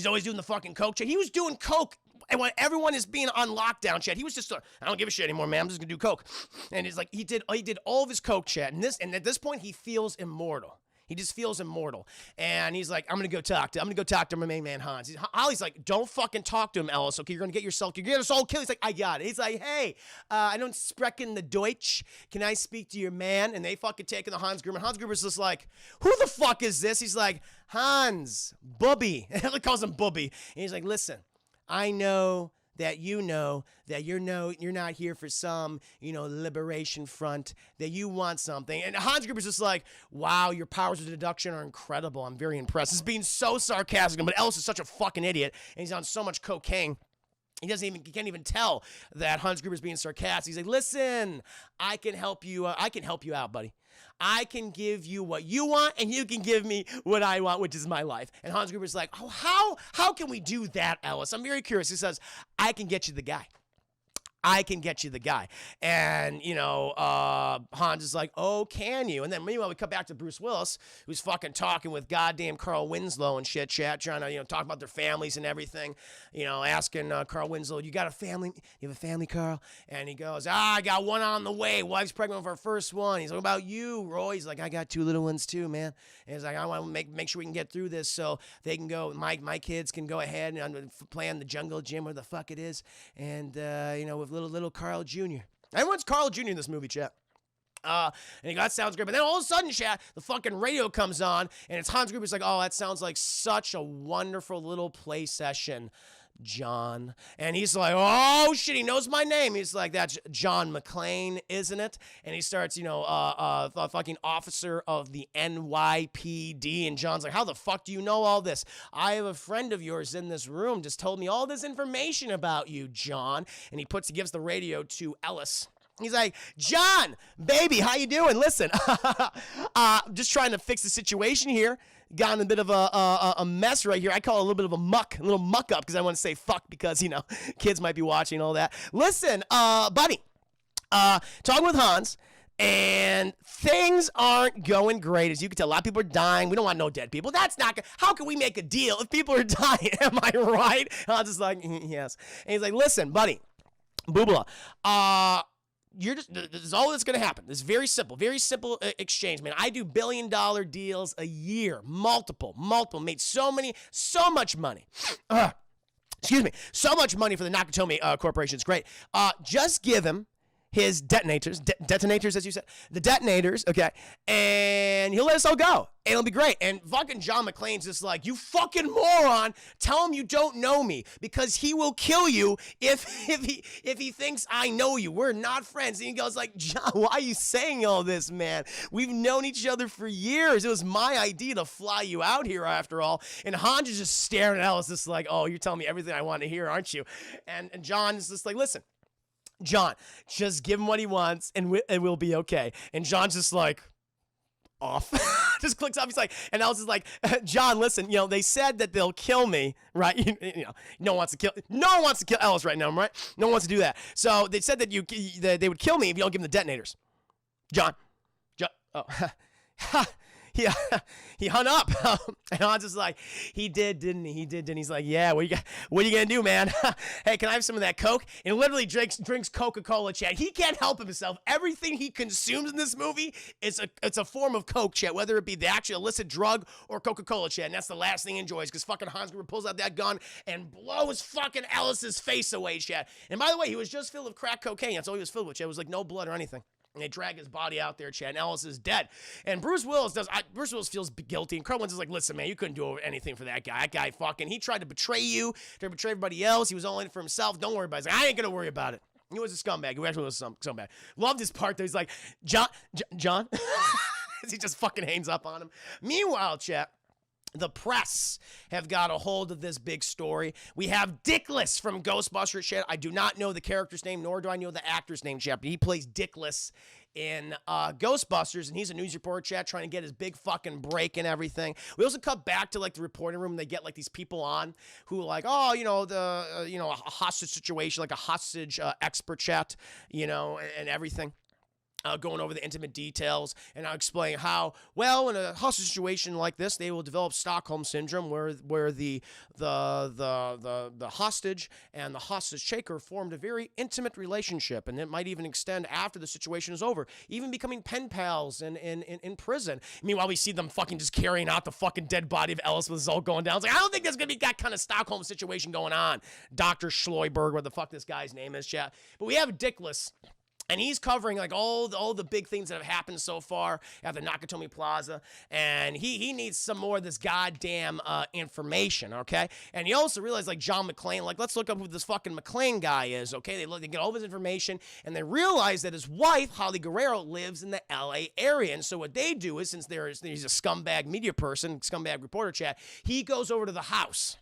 always doing the fucking coke, chat. He was doing coke. And when everyone is being on lockdown, chat, he was just, I don't give a shit anymore, man. I'm just gonna do coke. And he's like, he did all of his coke, chat. And at this point, he feels immortal. He just feels immortal. And he's like, I'm gonna go talk to my main man Hans. Ollie's like, don't fucking talk to him, Ellis. Okay, you're gonna get us all killed. He's like, I got it. He's like, hey, I don't sprechen the Deutsch. Can I speak to your man? And they fucking take in the Hans Gruber. Hans Gruber's just like, who the fuck is this? He's like, Hans, Bubby. He calls him Bubby. And he's like, listen, I know that you're not here for some, liberation front, that you want something. And Hans Gruber's just like, wow, your powers of deduction are incredible. I'm very impressed. He's being so sarcastic, but Ellis is such a fucking idiot, and he's on so much cocaine. He can't even tell that Hans Gruber's being sarcastic. He's like, listen, I can help you out, buddy. I can give you what you want, and you can give me what I want, which is my life. And Hans Gruber's like, oh, how can we do that, Ellis? I'm very curious. He says, I can get you the guy. And, Hans is like, oh, can you? And then meanwhile, we come back to Bruce Willis, who's fucking talking with goddamn Carl Winslow and shit, chat, trying to, talk about their families and everything, asking Carl Winslow, you got a family? You have a family, Carl? And he goes, I got one on the way. Wife's pregnant with our first one. He's like, what about you, Roy? He's like, I got 2 little ones too, man. And he's like, I want to make sure we can get through this so they can go, my kids can go ahead and play on the jungle gym, where the fuck it is. And, with little Carl Jr. Everyone's Carl Jr. in this movie, chat. And he goes, that sounds great. But then all of a sudden, chat, the fucking radio comes on, and it's Hans Gruber. He's like, oh, that sounds like such a wonderful little play session, John. And he's like, oh, shit, he knows my name. He's like, that's John McClane, isn't it? And he starts, fucking officer of the NYPD. And John's like, how the fuck do you know all this? I have a friend of yours in this room just told me all this information about you, John. And he gives the radio to Ellis. He's like, John, baby, how you doing? Listen, just trying to fix the situation here. got in a bit of a mess right here. I call it a little bit of a little muck up because I want to say fuck because, kids might be watching all that. Listen, buddy, talking with Hans, and things aren't going great. As you can tell, a lot of people are dying. We don't want no dead people. That's not good. How can we make a deal if people are dying? Am I right? Hans is like, yes. And he's like, listen, buddy, boobla, this is all that's going to happen. This is very simple exchange, man. I do billion-dollar deals a year, multiple, made so much money. Excuse me, so much money for the Nakatomi Corporation. It's great. Just give him his detonators, as you said, the detonators, okay, and he'll let us all go, and it'll be great. And fucking John McClane's just like, you fucking moron, tell him you don't know me, because he will kill you if he thinks I know you. We're not friends. And he goes like, John, why are you saying all this, man? We've known each other for years. It was my idea to fly you out here after all. And Hans is just staring at Alice, just like, oh, you're telling me everything I want to hear, aren't you? And John is just like, listen, John, just give him what he wants, and we'll be okay. And John's just like, off. Just clicks off. He's like, and Alice is like, John, listen, they said that they'll kill me, right? No one wants to kill Alice right now, right? No one wants to do that. So they said that that they would kill me if you don't give them the detonators. John, oh, yeah, he hung up. And Hans is like, he did, didn't he? He did, didn't he? He's like, yeah, what are you going to do, man? Hey, can I have some of that Coke? And literally drinks Coca-Cola, chat. He can't help himself. Everything he consumes in this movie it's a form of Coke, chat, whether it be the actual illicit drug or Coca-Cola, chat. And that's the last thing he enjoys because fucking Hans Gruber pulls out that gun and blows fucking Alice's face away, chat. And by the way, he was just filled with crack cocaine. That's all he was filled with, chat. It was like no blood or anything. And they drag his body out there, Chad, and Alice is dead. And Bruce Willis feels guilty. And Kurt Winslet's like, listen, man, you couldn't do anything for that guy. That guy he tried to betray you, tried to betray everybody else. He was all in it for himself. Don't worry about it. He's like, I ain't going to worry about it. He was a scumbag. He actually was a scumbag. Loved his part, though. He's like, John? He just fucking hangs up on him. Meanwhile, chat, the press have got a hold of this big story. We have Dickless from Ghostbusters, chat. I do not know the character's name, nor do I know the actor's name, chat. But he plays Dickless in Ghostbusters, and he's a news reporter, chat, trying to get his big fucking break and everything. We also cut back to like the reporting room. They get like these people on who are like, oh, a hostage situation, like a hostage expert, chat, and everything. Going over the intimate details, and I'll explain how, well, in a hostage situation like this, they will develop Stockholm syndrome, where the hostage and the hostage taker formed a very intimate relationship, and it might even extend after the situation is over, even becoming pen pals in prison. Meanwhile, we see them fucking just carrying out the fucking dead body of Ellis when this is all going down. It's like, I don't think there's gonna be that kind of Stockholm situation going on. Dr. Schloiberg, what the fuck this guy's name is, chat. But we have Dickless. And he's covering like all the big things that have happened so far at the Nakatomi Plaza, and he needs some more of this goddamn information, okay? And he also realized like John McClane, like let's look up who this fucking McClane guy is, okay? They get all of his information, and they realize that his wife Holly Guerrero lives in the L.A. area, and so what they do is since he's a scumbag media person, scumbag reporter, chat, he goes over to the house.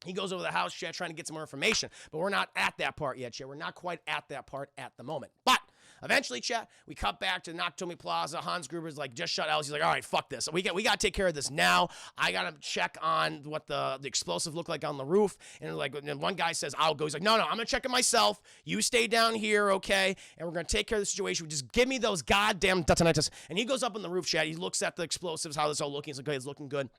He goes over the house, chat, trying to get some more information. But we're not at that part yet, chat. We're not quite at that part at the moment. But eventually, chat, we cut back to Nakatomi Plaza. Hans Gruber's like, just shut Alice. He's like, all right, fuck this. We got to take care of this now. I got to check on what the explosive looked like on the roof. And one guy says, I'll go. He's like, no, I'm going to check it myself. You stay down here, okay? And we're going to take care of the situation. Just give me those goddamn detonators. And he goes up on the roof, chat. He looks at the explosives, how this all looking. He's like, okay, it's looking good.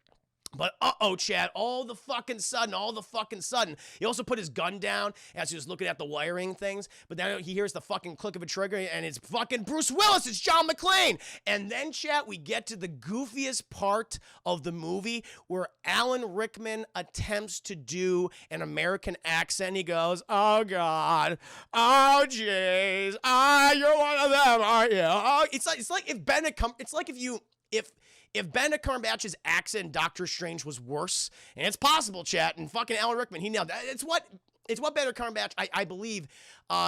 But Chad, all the fucking sudden, he also put his gun down as he was looking at the wiring things. But then he hears the fucking click of a trigger, and it's fucking Bruce Willis. It's John McClane. And then, Chad, we get to the goofiest part of the movie where Alan Rickman attempts to do an American accent. He goes, "Oh God, oh jeez, you're one of them, aren't you?" Oh, it's like if if Benedict Cumberbatch's accent in Doctor Strange was worse, and it's possible, chat, and fucking Alan Rickman, he nailed that. It's what Benedict Cumberbatch, I believe,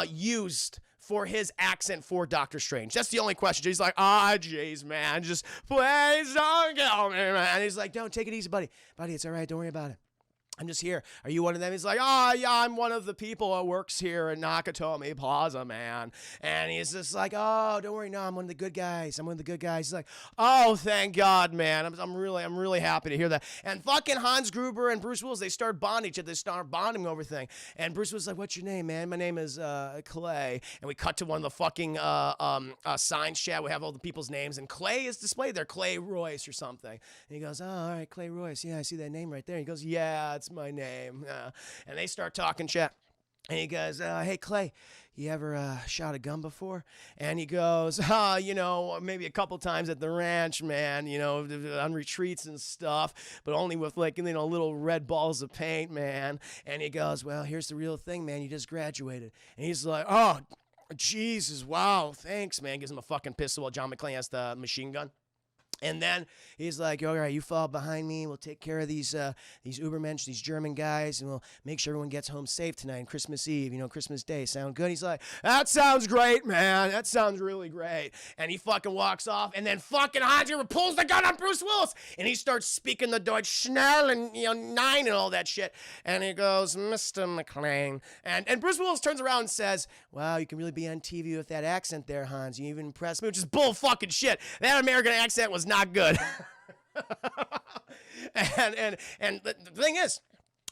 used for his accent for Doctor Strange. That's the only question. He's like, jeez, man, just please don't kill me, man. And he's like, don't, take it easy, buddy. Buddy, it's all right. Don't worry about it. I'm just here. Are you one of them? He's like, oh, yeah, I'm one of the people that works here at Nakatomi Plaza, man. And he's just like, oh, don't worry, no, I'm one of the good guys. I'm one of the good guys. He's like, oh, thank God, man. I'm really happy to hear that. And fucking Hans Gruber and Bruce Willis, they start bonding each other. They start bonding over thing. And Bruce was like, what's your name, man? My name is Clay. And we cut to one of the fucking signs chat. We have all the people's names. And Clay is displayed there, Clay Royce or something. And he goes, oh, all right, Clay Royce. Yeah, I see that name right there. He goes, yeah, it's my name. And they start talking chat. And he goes, hey, Clay, you ever shot a gun before? And he goes, maybe a couple times at the ranch, man, on retreats and stuff, but only with little red balls of paint, man. And he goes, well, here's the real thing, man. You just graduated. And he's like, oh, Jesus, wow, thanks, man. Gives him a fucking pistol while John McClane has the machine gun. And then he's like, all right, you fall behind me. We'll take care of these Ubermensch, these German guys, and we'll make sure everyone gets home safe tonight on Christmas Eve, Christmas Day. Sound good? He's like, that sounds great, man. That sounds really great. And he fucking walks off, and then fucking Hans Gruber pulls the gun on Bruce Willis, and he starts speaking the Deutsch schnell and, nine and all that shit. And he goes, Mr. McClane. And Bruce Willis turns around and says, wow, you can really be on TV with that accent there, Hans. You even impressed me, which is bull fucking shit. That American accent was not good. and the thing is,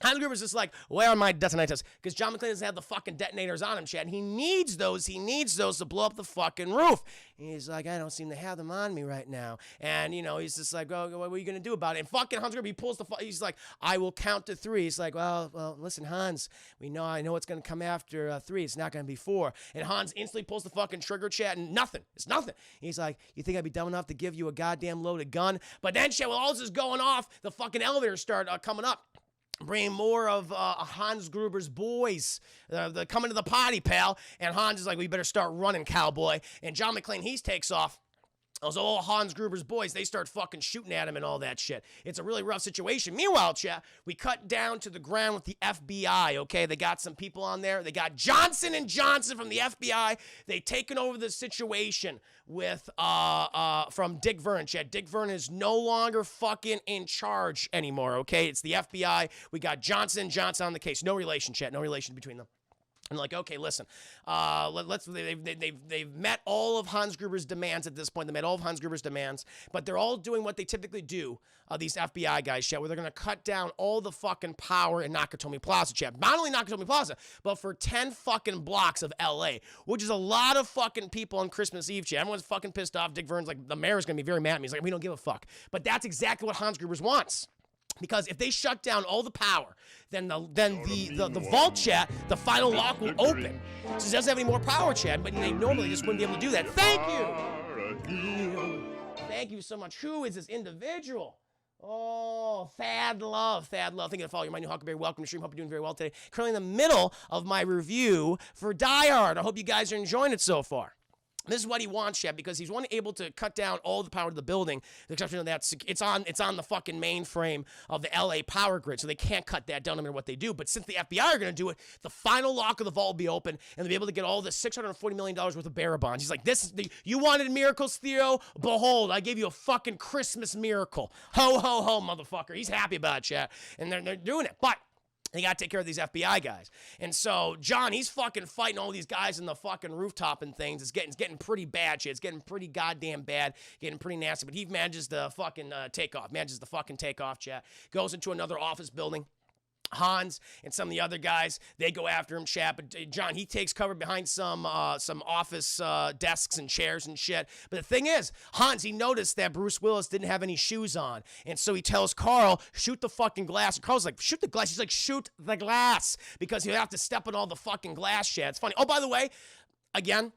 Hans Gruber's just like, where are my detonators? Because John McClane doesn't have the fucking detonators on him, Chad. And he needs those to blow up the fucking roof. And he's like, I don't seem to have them on me right now. And, he's just like, oh, what are you going to do about it? And fucking Hans Gruber, he pulls he's like, I will count to 3. He's like, well, listen, Hans, I know it's going to come after 3. It's not going to be 4. And Hans instantly pulls the fucking trigger, Chad, and nothing. It's nothing. And he's like, you think I'd be dumb enough to give you a goddamn loaded gun? But then, Chad, while all this is going off, the fucking elevators start coming up. Bringing more of Hans Gruber's boys. They're coming to the potty, pal. And Hans is like, we better start running, cowboy. And John McClane, he takes off. Those old Hans Gruber's boys, they start fucking shooting at him and all that shit. It's a really rough situation. Meanwhile, chat, we cut down to the ground with the FBI, okay? They got some people on there. They got Johnson & Johnson from the FBI. They taken over the situation with, from Dick Vernon, chat. Dick Vernon is no longer fucking in charge anymore, okay? It's the FBI. We got Johnson & Johnson on the case. No relation, chat. No relation between them. And like, okay, listen, they've met all of Hans Gruber's demands at this point. They met all of Hans Gruber's demands, but they're all doing what they typically do, these FBI guys, chat, where they're going to cut down all the fucking power in Nakatomi Plaza, chat. Not only Nakatomi Plaza, but for 10 fucking blocks of LA, which is a lot of fucking people on Christmas Eve, chat. Everyone's fucking pissed off. Dick Vernon's like, the mayor's going to be very mad at me. He's like, we don't give a fuck. But that's exactly what Hans Gruber's wants. Because if they shut down all the power, then the vault, chat, the final lock will open. So it doesn't have any more power, chat, but they normally just wouldn't be able to do that. Thank you! Thank you so much. Who is this individual? Oh, Thad Love. Thank you for following my new Huckleberry. Welcome to stream. Hope you're doing very well today. Currently in the middle of my review for Die Hard. I hope you guys are enjoying it so far. This is what he wants, Chef, because he's able to cut down all the power of the building. The exception of that, it's on the fucking mainframe of the LA power grid, so they can't cut that down no matter what they do. But since the FBI are going to do it, the final lock of the vault will be open, and they'll be able to get all the $640 million worth of bearer bonds. He's like, you wanted miracles, Theo? Behold, I gave you a fucking Christmas miracle. Ho, ho, ho, motherfucker. He's happy about it, Chef, and they're doing it. But they got to take care of these FBI guys. And so John, he's fucking fighting all these guys in the fucking rooftop and things. It's getting pretty bad, shit. It's getting pretty goddamn bad, getting pretty nasty. But he manages the fucking take off, chat. Goes into another office building. Hans and some of the other guys, they go after him, chat. But John, he takes cover behind some office desks and chairs and shit. But the thing is, Hans, he noticed that Bruce Willis didn't have any shoes on. And so he tells Carl, shoot the fucking glass. And Carl's like, shoot the glass. He's like, shoot the glass. Because he'll have to step on all the fucking glass, chat. It's funny. Oh, by the way, again,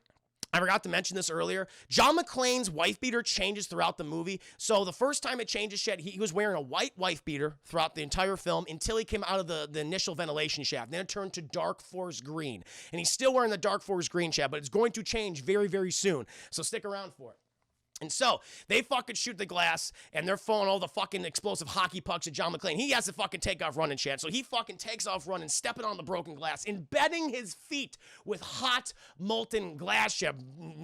I forgot to mention this earlier. John McClane's wife beater changes throughout the movie. So the first time it changes, he was wearing a white wife beater throughout the entire film until he came out of the initial ventilation shaft. Then it turned to dark forest green. And he's still wearing the dark forest green, chat, but it's going to change very, very soon. So stick around for it. And so they fucking shoot the glass, and they're throwing all the fucking explosive hockey pucks at John McClane. He has to fucking take off running, Chad. So he fucking takes off running, stepping on the broken glass, embedding his feet with hot molten glass, Chad.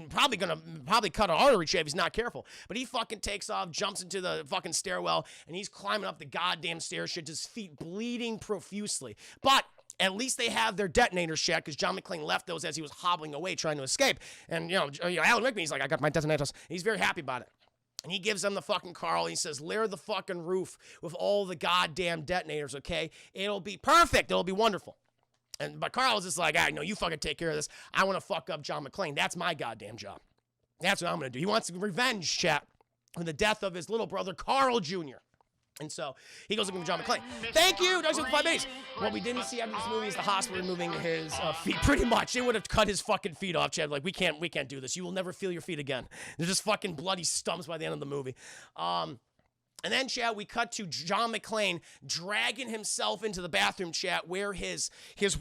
Probably cut an artery, Chad, if he's not careful. But he fucking takes off, jumps into the fucking stairwell, and he's climbing up the goddamn stairs, shit, his feet bleeding profusely. But at least they have their detonators, Chad, because John McClane left those as he was hobbling away trying to escape. And, Alan Rickman, he's like, I got my detonators. And he's very happy about it. And he gives them the fucking Carl. He says, layer the fucking roof with all the goddamn detonators, okay? It'll be perfect. It'll be wonderful. But Carl's just like, no, you fucking take care of this. I want to fuck up John McClane. That's my goddamn job. That's what I'm going to do. He wants revenge, Chad, for the death of his little brother, Carl Jr., And so he goes looking for John McClane. Thank you, Doug's 5 minutes. What we didn't see after this movie is the hospital removing his feet. Pretty much, they would have cut his fucking feet off, Chad. Like, we can't do this. You will never feel your feet again. They're just fucking bloody stumps by the end of the movie. And then, Chad, we cut to John McClane dragging himself into the bathroom, Chad, where his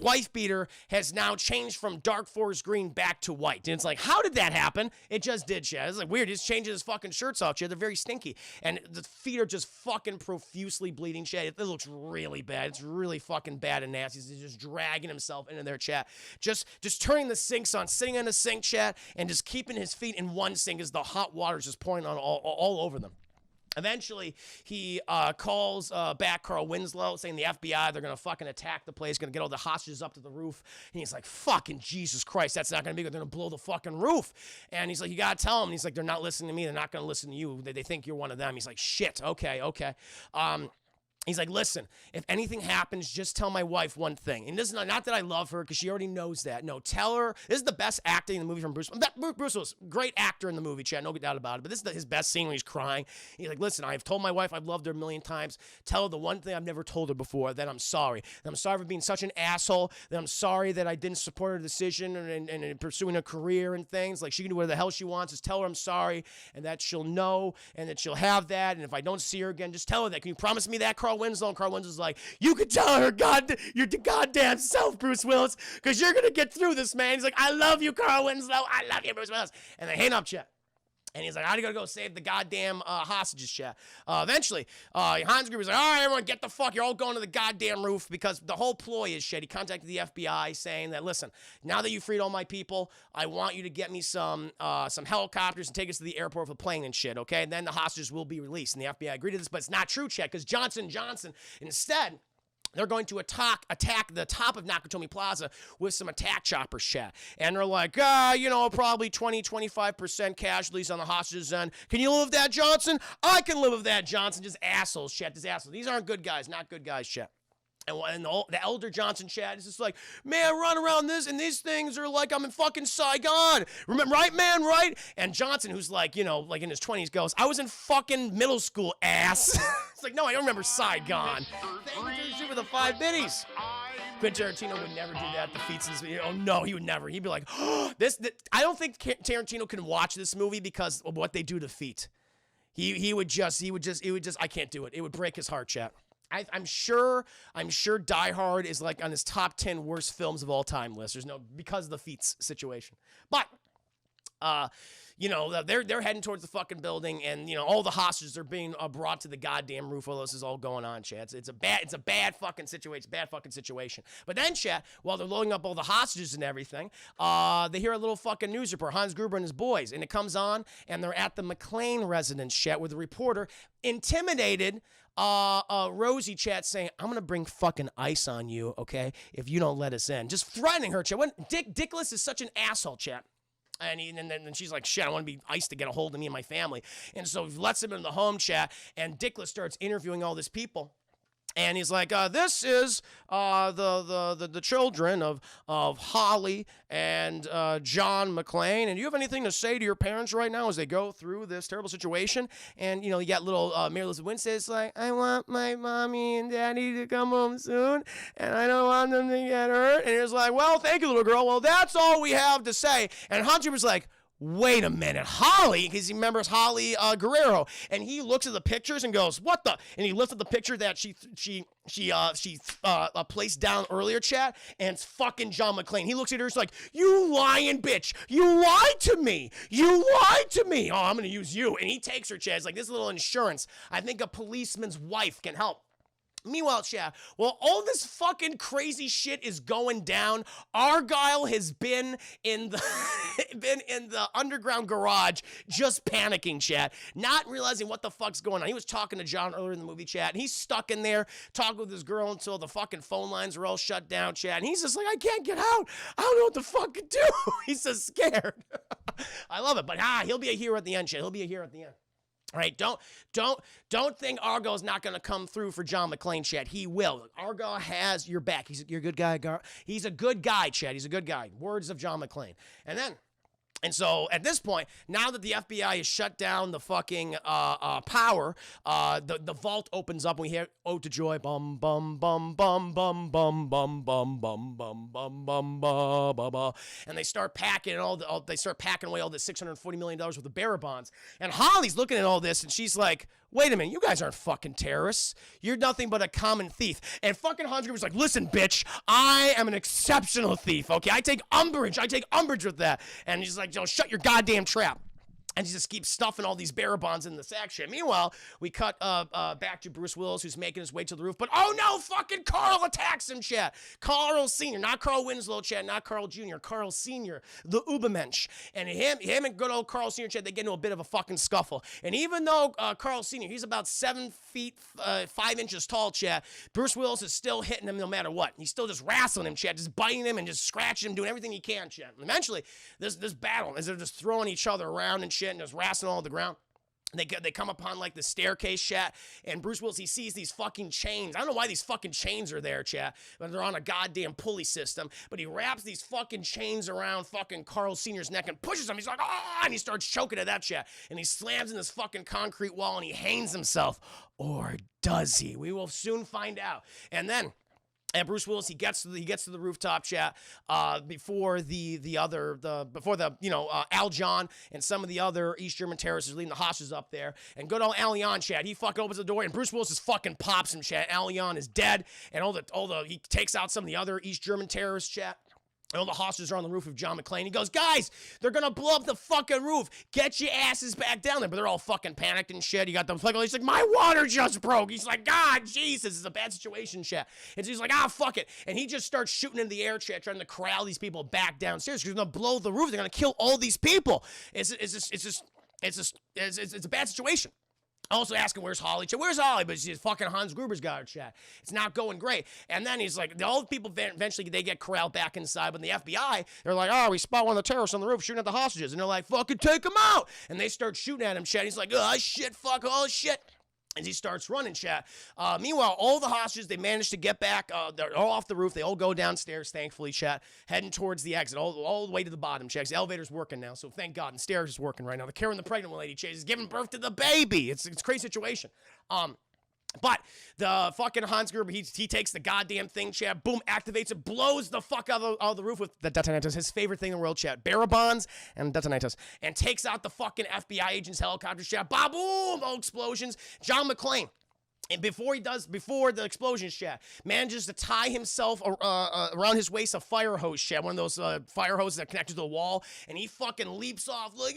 wife beater has now changed from dark forest green back to white. And it's like, how did that happen? It just did, Chad. It's like weird. He's changing his fucking shirts off, Chad. They're very stinky. And the feet are just fucking profusely bleeding, Chad. It looks really bad. It's really fucking bad and nasty. He's just dragging himself into there, Chad. Just turning the sinks on, sitting in the sink, Chad, and just keeping his feet in one sink as the hot water is just pouring on all over them. Eventually, he calls back Carl Winslow, saying the FBI, they're going to fucking attack the place, going to get all the hostages up to the roof. And he's like, fucking Jesus Christ, that's not going to be good. They're going to blow the fucking roof. And he's like, you got to tell them. And he's like, they're not listening to me. They're not going to listen to you. They think you're one of them. He's like, shit, okay. He's like, listen, if anything happens, just tell my wife one thing. And this is not that I love her, because she already knows that. No, tell her. This is the best acting in the movie from Bruce. Bruce was a great actor in the movie, Chad, no doubt about it. But this is his best scene when he's crying. He's like, listen, I've told my wife I've loved her a million times. Tell her the one thing I've never told her before, that I'm sorry. That I'm sorry for being such an asshole. That I'm sorry that I didn't support her decision and pursuing a career and things. Like, she can do whatever the hell she wants. Just tell her I'm sorry, and that she'll know, and that she'll have that. And if I don't see her again, just tell her that. Can you promise me that, Carl Winslow? And Carl Winslow's like, you can tell her, your goddamn self, Bruce Willis, because you're going to get through this, man. He's like, I love you, Carl Winslow. I love you, Bruce Willis. And they hang up, Chet. And he's like, I gotta go save the goddamn hostages, Chet. Eventually, Hans Gruber's like, all right, everyone, get the fuck. You're all going to the goddamn roof, because the whole ploy is, Chet, he contacted the FBI saying that, listen, now that you freed all my people, I want you to get me some helicopters and take us to the airport with a plane and shit, okay? And then the hostages will be released. And the FBI agreed to this, but it's not true, Chet, because Johnson instead, they're going to attack the top of Nakatomi Plaza with some attack choppers, Chat. And they're like, probably 20-25% casualties on the hostages end. Can you live with that, Johnson? I can live with that, Johnson. Just assholes, Chat. Just assholes. These aren't good guys. Not good guys, Chat. And the elder Johnson, Chad, is just like, man, run around this, and these things are like I'm in fucking Saigon. Remember, right, man, right? And Johnson, who's like, like in his 20s, goes, I was in fucking middle school, ass. It's like, no, I don't remember Saigon. Thank you for the 5 biddies. Quentin Tarantino would never do that. The feats in this video. Oh, no, he would never. He'd be like, this. I don't think Tarantino can watch this movie because of what they do to feet. He would just, I can't do it. It would break his heart, chat. I'm sure Die Hard is like on his top 10 worst films of all time list. There's no, because of the feats situation. But, they're heading towards the fucking building, and, all the hostages are being brought to the goddamn roof while this is all going on, Chad. It's a bad fucking situation. But then, Chad, while they're loading up all the hostages and everything, they hear a little fucking news report, Hans Gruber and his boys, and it comes on, and they're at the McClane residence, Chat, with the reporter intimidated Rosie, Chat, saying, I'm gonna bring fucking ice on you, okay, if you don't let us in. Just threatening her, Chat. Dickless is such an asshole, Chat. And then she's like, shit, I want to be iced to get a hold of me and my family. And so he lets him in the home, Chat, and Dickless starts interviewing all these people. And he's like, this is the children of Holly and John McClane. And do you have anything to say to your parents right now as they go through this terrible situation? And, you got little Mary Elizabeth Winstead's like, I want my mommy and daddy to come home soon, and I don't want them to get hurt. And he was like, well, thank you, little girl. Well, that's all we have to say. And Hunter was like, wait a minute, Holly, because he remembers Holly Guerrero, and he looks at the pictures and goes, what the? And he lifts up the picture that she placed down earlier, chat, and it's fucking John McClane. He looks at her, he's like, you lying bitch, you lied to me, oh, I'm gonna use you. And he takes her, chat. It's like, this little insurance. I think a policeman's wife can help. Meanwhile, chat, while all this fucking crazy shit is going down, Argyle has been in the underground garage just panicking, chat, not realizing what the fuck's going on. He was talking to John earlier in the movie, chat, and he's stuck in there talking with this girl until the fucking phone lines are all shut down, chat, and he's just like, I can't get out. I don't know what the fuck to do. He's so scared. I love it, but he'll be a hero at the end, chat. He'll be a hero at the end. All right, don't think Argo's not gonna come through for John McClane, Chad. He will. Argo has your back. You're a good guy, He's a good guy, Chad. He's a good guy. Words of John McClane. And so at this point, now that the FBI has shut down the fucking power, the vault opens up and we hear "Ode to Joy," bum bum bum bum bum bum bum bum bum bum bum bum ba ba ba, and they start packing away all the $640 million worth of bearer bonds. And Holly's looking at all this and she's like, wait a minute, you guys aren't fucking terrorists. You're nothing but a common thief. And fucking Hans Gruber's like, listen, bitch, I am an exceptional thief, okay? I take umbrage with that. And he's like, yo, shut your goddamn trap. And he just keeps stuffing all these bearer bonds in the sack shit. Meanwhile, we cut back to Bruce Willis, who's making his way to the roof. But oh no, fucking Carl attacks him, chat. Carl Sr., not Carl Winslow, chat, not Carl Jr., Carl Sr., the Ubermensch. And him and good old Carl Sr., chat, they get into a bit of a fucking scuffle. And even though Carl Sr., he's about 7 feet, 5 inches tall, chat, Bruce Willis is still hitting him no matter what. He's still just wrestling him, chat, just biting him and just scratching him, doing everything he can, chat. And eventually, this battle, as they're just throwing each other around and shit, and just wrestling all on the ground. They come upon like the staircase, chat, and Bruce Willis, he sees these fucking chains. I don't know why these fucking chains are there, chat, but they're on a goddamn pulley system. But he wraps these fucking chains around fucking Carl Sr.'s neck and pushes him. He's like, ah, and he starts choking at that, chat. And he slams in this fucking concrete wall and he hangs himself. Or does he? We will soon find out. And then Bruce Willis, he gets to the rooftop, chat, before Al John and some of the other East German terrorists are leaving the hostages up there. And good old Al Jan, chat, he fucking opens the door and Bruce Willis just fucking pops him, chat. Al Jan is dead, and he takes out some of the other East German terrorists, chat. And all the hostages are on the roof of John McClane. He goes, guys, they're gonna blow up the fucking roof. Get your asses back down there. But they're all fucking panicked and shit. You got them fucking, he's like, my water just broke. He's like, God, Jesus, this is a bad situation, shit. And so he's like, fuck it. And he just starts shooting in the air, chat, trying to corral these people back downstairs because they're gonna blow the roof. They're gonna kill all these people. It's a bad situation. Also asking, where's Holly? Where's Holly? But she's fucking Hans Gruber's got her, chat. It's not going great. And then he's like, all the people eventually, they get corralled back inside. But the FBI, they're like, we spot one of the terrorists on the roof shooting at the hostages. And they're like, fucking take him out. And they start shooting at him, chat. He's like, oh, shit, fuck, oh, shit. As he starts running, chat. Meanwhile, all the hostages, they manage to get back. They're all off the roof. They all go downstairs, thankfully, chat, heading towards the exit, all the way to the bottom, chat. The elevator's working now, so thank God. And stairs is working right now. They're carrying the pregnant lady, chat. She's giving birth to the baby. It's a crazy situation. But the fucking Hans Gruber, he takes the goddamn thing, chat, boom, activates it, blows the fuck out of the roof with the detonators, his favorite thing in the world, chat, bearer bonds and detonators, and takes out the fucking FBI agent's helicopter, chat, boom, all explosions. John McClane, and before the explosions, chat, manages to tie himself around his waist a fire hose, chat, one of those fire hoses that connected to the wall, and he fucking leaps off, like,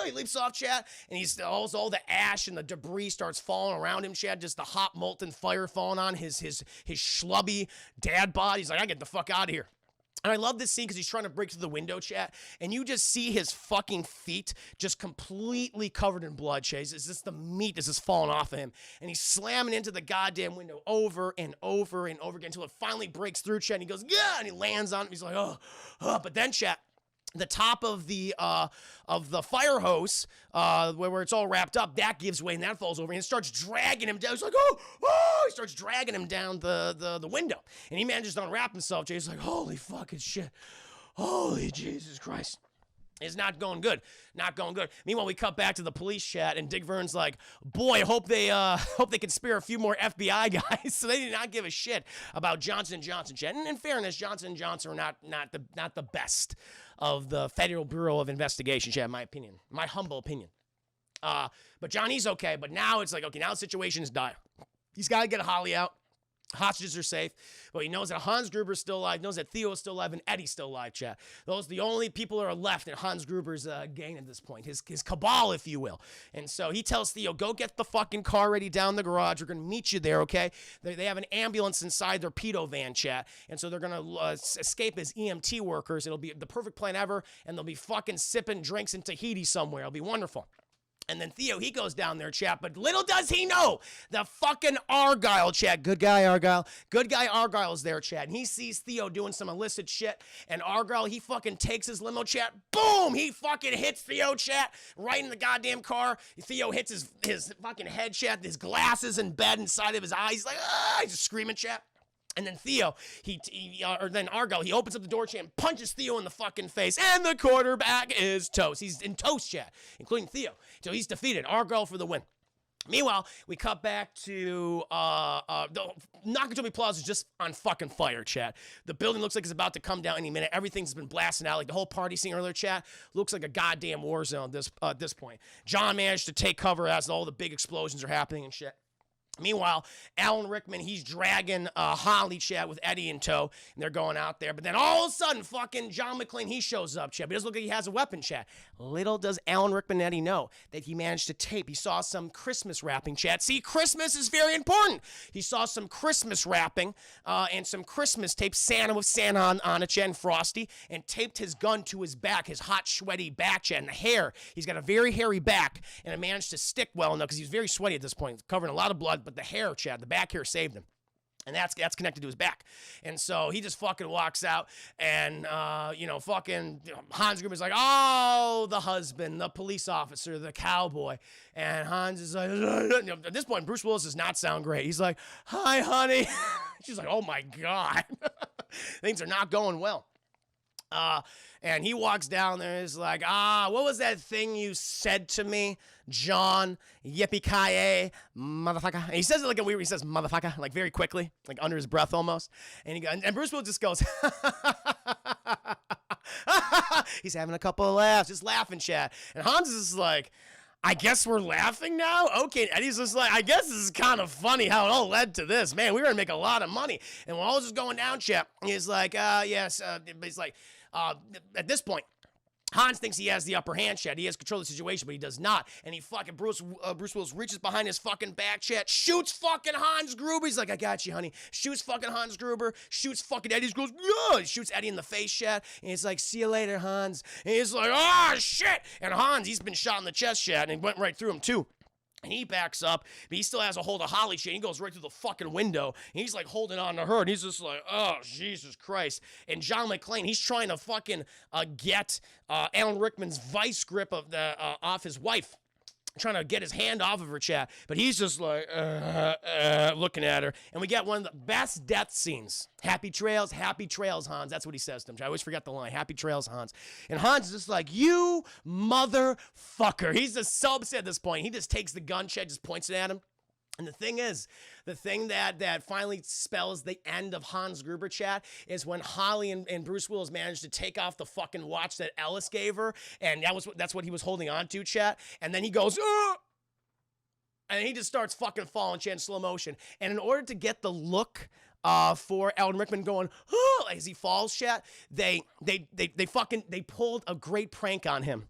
he leaps off, chat, and he's also all the ash and the debris starts falling around him, chat, just the hot molten fire falling on his schlubby dad bod. He's like, I get the fuck out of here. And I love this scene because he's trying to break through the window, chat, and you just see his fucking feet just completely covered in blood, chat. It's just the meat is just falling off of him. And he's slamming into the goddamn window over and over and over again until it finally breaks through, chat, and he goes, yeah, and he lands on it. He's like, oh. But then, chat, the top of the fire hose, where it's all wrapped up, that gives way and that falls over and it starts dragging him down. He's like, oh, he starts dragging him down the window. And he manages to unwrap himself. Jay's like, holy fucking shit. Holy Jesus Christ. is not going good. Not going good. Meanwhile, we cut back to the police chat, and Dick Vern's like, boy, hope they can spare a few more FBI guys. So they did not give a shit about Johnson & Johnson chat. And in fairness, Johnson & Johnson are not the best of the Federal Bureau of Investigation chat, in my opinion. My humble opinion. But Johnny's okay, but now it's like, okay, now the situation is dire. He's got to get Holly out. Hostages are safe, but he knows that Hans Gruber's still alive, knows that Theo is still alive, and Eddie's still alive, chat. Those are the only people that are left in Hans Gruber's gang at this point, his cabal, if you will. And so he tells Theo, go get the fucking car ready down the garage. We're going to meet you there, okay? They have an ambulance inside their pedo van, chat, and so they're going to escape as EMT workers. It'll be the perfect plan ever, and they'll be fucking sipping drinks in Tahiti somewhere. It'll be wonderful. And then Theo, he goes down there, chat, but little does he know, the fucking Argyle, chat, good guy Argyle is there, chat, and he sees Theo doing some illicit shit, and Argyle, he fucking takes his limo, chat, boom, he fucking hits Theo, chat, right in the goddamn car. Theo hits his fucking head, chat, his glasses in bed inside of his eyes, he's like, ah, he's just screaming, chat. And then Theo, then Argyle, he opens up the door, chat, and punches Theo in the fucking face. And the quarterback is toast. He's in toast, chat, including Theo. So he's defeated. Argyle for the win. Meanwhile, we cut back to the Nakatomi Plaza is just on fucking fire, chat. The building looks like it's about to come down any minute. Everything's been blasting out. Like the whole party scene earlier, chat, looks like a goddamn war zone at this point. John managed to take cover as all the big explosions are happening and shit. Meanwhile, Alan Rickman, he's dragging Holly, chat, with Eddie in tow, and they're going out there. But then all of a sudden, fucking John McClane, he shows up, chat. But he doesn't look like he has a weapon, chat. Little does Alan Rickman and Eddie know that he managed to tape. He saw some Christmas wrapping, chat. See, Christmas is very important. He saw some Christmas wrapping and some Christmas tape, Santa with Santa on it, chat, and Frosty, and taped his gun to his back, his hot, sweaty back, chat, and the hair. He's got a very hairy back, and it managed to stick well enough because he was very sweaty at this point, covering a lot of blood, but the hair, chat, the back hair saved him. And that's connected to his back. And so he just fucking walks out and, fucking Hans Gruber's like, oh, the husband, the police officer, the cowboy. And Hans is like, at this point, Bruce Willis does not sound great. He's like, hi, honey. She's like, oh, my God. Things are not going well. And he walks down there and is like, what was that thing you said to me, John? Yippee-ki-yay, motherfucker. And he says it like he says motherfucker, like very quickly, like under his breath almost. And Bruce Willis just goes, he's having a couple of laughs, just laughing, chat. And Hans is like, I guess we're laughing now? Okay, Eddie's just like, I guess this is kind of funny how it all led to this. Man, we're going to make a lot of money. And when all this is going down, chat, he's like, yes. He's like, at this point, Hans thinks he has the upper hand, chat. He has control of the situation, but he does not. And he fucking, Bruce Willis reaches behind his fucking back, chat, shoots fucking Hans Gruber. He's like, I got you, honey. Shoots fucking Hans Gruber, shoots fucking Eddie, goes, yeah! He shoots Eddie in the face, chat. And he's like, see you later, Hans. And he's like, oh, shit. And Hans, he's been shot in the chest, chat, and he went right through him, too. And he backs up, but he still has a hold of Holly, chat. He goes right through the fucking window. And he's like holding on to her. And he's just like, oh, Jesus Christ. And John McClane, he's trying to fucking get Alan Rickman's vice grip of off his wife. Trying to get his hand off of her, chat. But he's just like, looking at her. And we get one of the best death scenes. Happy trails, Hans. That's what he says to him. I always forget the line. Happy trails, Hans. And Hans is just like, you motherfucker. He's just so upset at this point. He just takes the gun, chat, just points it at him. And the thing is, the thing that finally spells the end of Hans Gruber, chat, is when Holly and Bruce Willis managed to take off the fucking watch that Ellis gave her, and that's what he was holding on to, chat. And then he goes, and he just starts fucking falling, chat, in slow motion. And in order to get the look for Alan Rickman going, as he falls, chat, they pulled a great prank on him.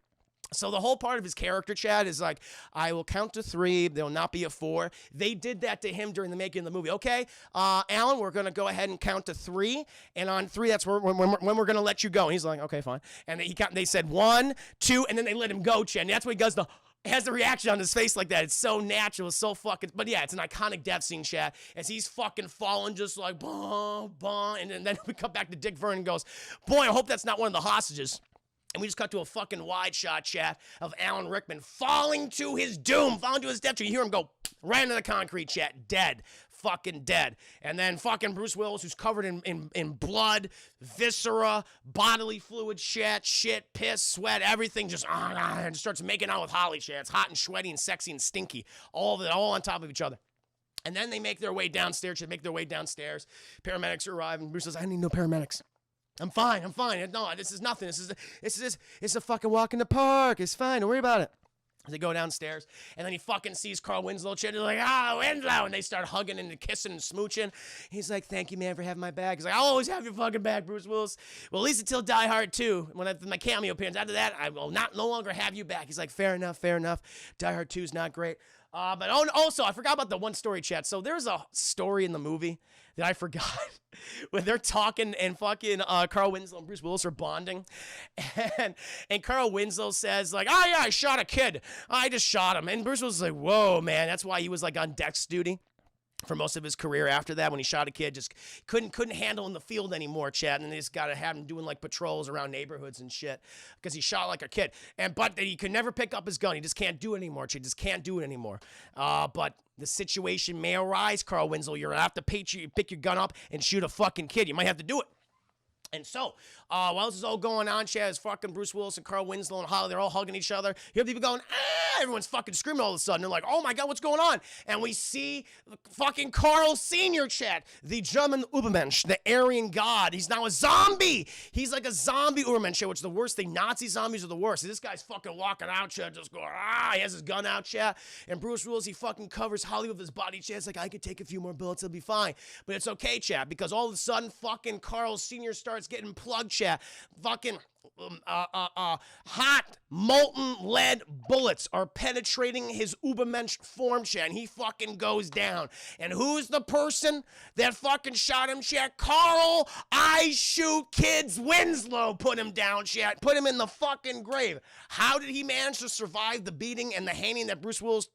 So the whole part of his character, chat, is like, I will count to 3. There will not be a 4. They did that to him during the making of the movie. Okay, Alan, we're going to go ahead and count to 3. And on 3, that's when we're going to let you go. And he's like, okay, fine. And they said 1, 2, and then they let him go, chat. And that's what he does. Has the reaction on his face like that. It's so natural. It's so fucking... But yeah, it's an iconic death scene, chat. As he's fucking falling just like, bah, bah. And then we come back to Dick Vernon and goes, boy, I hope that's not one of the hostages. And we just cut to a fucking wide shot, chat, of Alan Rickman falling to his doom, falling to his death. You hear him go right into the concrete, chat, dead. fucking dead. And then fucking Bruce Willis, who's covered in blood, viscera, bodily fluid, shit, piss, sweat, everything, just and starts making out with Holly, chat. It's hot and sweaty and sexy and stinky. All of it, all on top of each other. And then they make their way downstairs. Paramedics arrive, and Bruce says, I need no paramedics. I'm fine. No, this is nothing. It's a fucking walk in the park. It's fine. Don't worry about it. They go downstairs, and then he fucking sees Carl Winslow. He's like, Winslow, and they start hugging and kissing and smooching. He's like, thank you, man, for having my back. He's like, I'll always have your fucking back, Bruce Willis. Well, at least until Die Hard 2, when my cameo appearance. After that, I will no longer have you back. He's like, fair enough. Die Hard 2 is not great. But also, I forgot about the one story, chat. So there's a story in the movie that I forgot when they're talking and fucking Carl Winslow and Bruce Willis are bonding. And Carl Winslow says, like, oh, yeah, I shot a kid. I just shot him. And Bruce Willis is like, whoa, man. That's why he was, like, on desk duty for most of his career after that. When he shot a kid, just couldn't handle in the field anymore, chat. And they just got to have him doing like patrols around neighborhoods and shit because he shot like a kid. But he could never pick up his gun. He just can't do it anymore, chat. Just can't do it anymore. But the situation may arise, Carl Winslow. You're gonna have to pick your gun up and shoot a fucking kid. You might have to do it. And so, while this is all going on, Chad, is fucking Bruce Willis and Carl Winslow and Holly, they're all hugging each other. You have people going, everyone's fucking screaming all of a sudden. They're like, oh my God, what's going on? And we see fucking Carl Sr., Chad, the German Übermensch, the Aryan god. He's now a zombie. He's like a zombie Übermensch, Chad, which is the worst thing. Nazi zombies are the worst. This guy's fucking walking out, Chad, just going, he has his gun out, Chad. And Bruce Willis, he fucking covers Holly with his body, Chad. It's like, I could take a few more bullets, it'll be fine. But it's okay, Chad, because all of a sudden, fucking Carl Sr. starts getting plugged, chat. Fucking hot molten lead bullets are penetrating his Übermensch form, chat, and he fucking goes down. And who's the person that fucking shot him, chat? Carl I Shoot Kids Winslow put him down, chat. Put him in the fucking grave. How did he manage to survive the beating and the hanging that Bruce Willis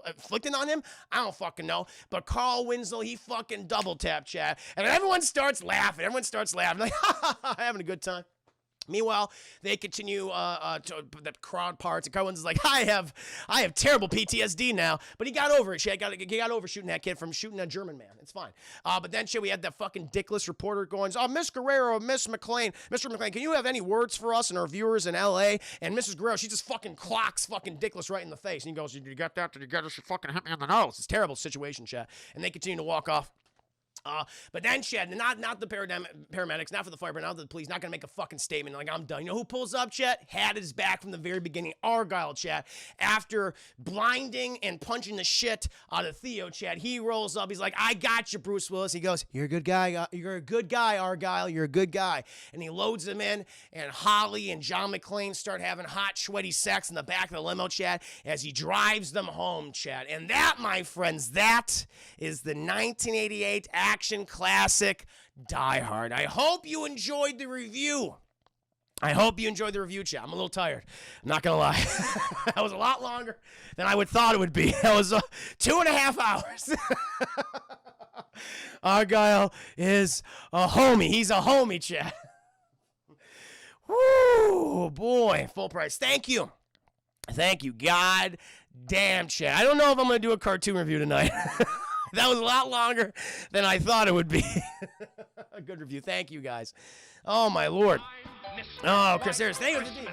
inflicting on him? I don't fucking know. But Carl Winslow, he fucking double tap, chat. And everyone starts laughing. Like, having a good time. Meanwhile, they continue to the crowd parts, and Carl Winslow's like, I have terrible PTSD now, but he got over it. He got over shooting that kid from shooting a German man. It's fine. But then we had that fucking dickless reporter going, Miss Guerrero, Miss McClane, Mr. McClane, can you have any words for us and our viewers in L.A.? And Mrs. Guerrero, she just fucking clocks fucking dickless right in the face, and he goes, did you get that? Did you get it? She fucking hit me in the nose. It's a terrible situation, chat. And they continue to walk off. But then, Chet, not the paramedics, not for the fire, but not the police, not gonna make a fucking statement like, I'm done. You know who pulls up, Chet? Had his back from the very beginning. Argyle, Chet. After blinding and punching the shit out of Theo, Chet, he rolls up. He's like, I got you, Bruce Willis. He goes, you're a good guy. You're a good guy, Argyle. You're a good guy. And he loads him in, and Holly and John McClane start having hot, sweaty sex in the back of the limo, Chet, as he drives them home, Chet. And that, my friends, that is the 1988 action classic Die Hard. I hope you enjoyed the review. Chat. I'm a little tired. I'm not going to lie. That was a lot longer than I would thought it would be. That was 2.5 hours. Argyle is a homie. He's a homie, chat. Woo, boy. Full price. Thank you. God damn, chat. I don't know if I'm going to do a cartoon review tonight. That was a lot longer than I thought it would be. A good review. Thank you, guys. Oh, my Lord. Oh, Chris Harris. Thank you. Explain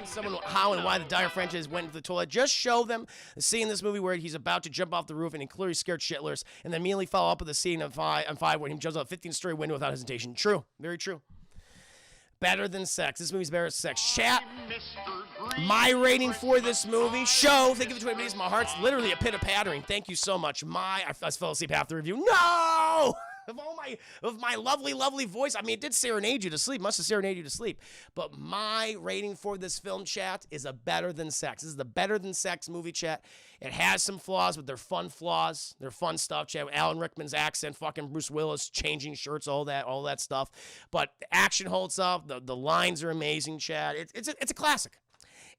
someone how and why the Dyer franchise went to the toilet. Just show them the scene in this movie where he's about to jump off the roof and he clearly scared shitless, and then immediately follow up with the scene on 5 where he jumps out a 15-story window without hesitation. True. Very true. Better than sex. This movie's better than sex. Chat. My rating for this movie. Show. Thank you for 20 minutes. My heart's literally a pitter-pattering. Thank you so much. I fell asleep half the review. No! Of my lovely voice. I mean, it did serenade you to sleep. Must have serenaded you to sleep. But my rating for this film, chat, is a better than sex. This is the better than sex movie, chat. It has some flaws, but they're fun flaws. They're fun stuff, chat. Alan Rickman's accent, fucking Bruce Willis, changing shirts, all that stuff. But the action holds up. The lines are amazing, chat. It's a classic.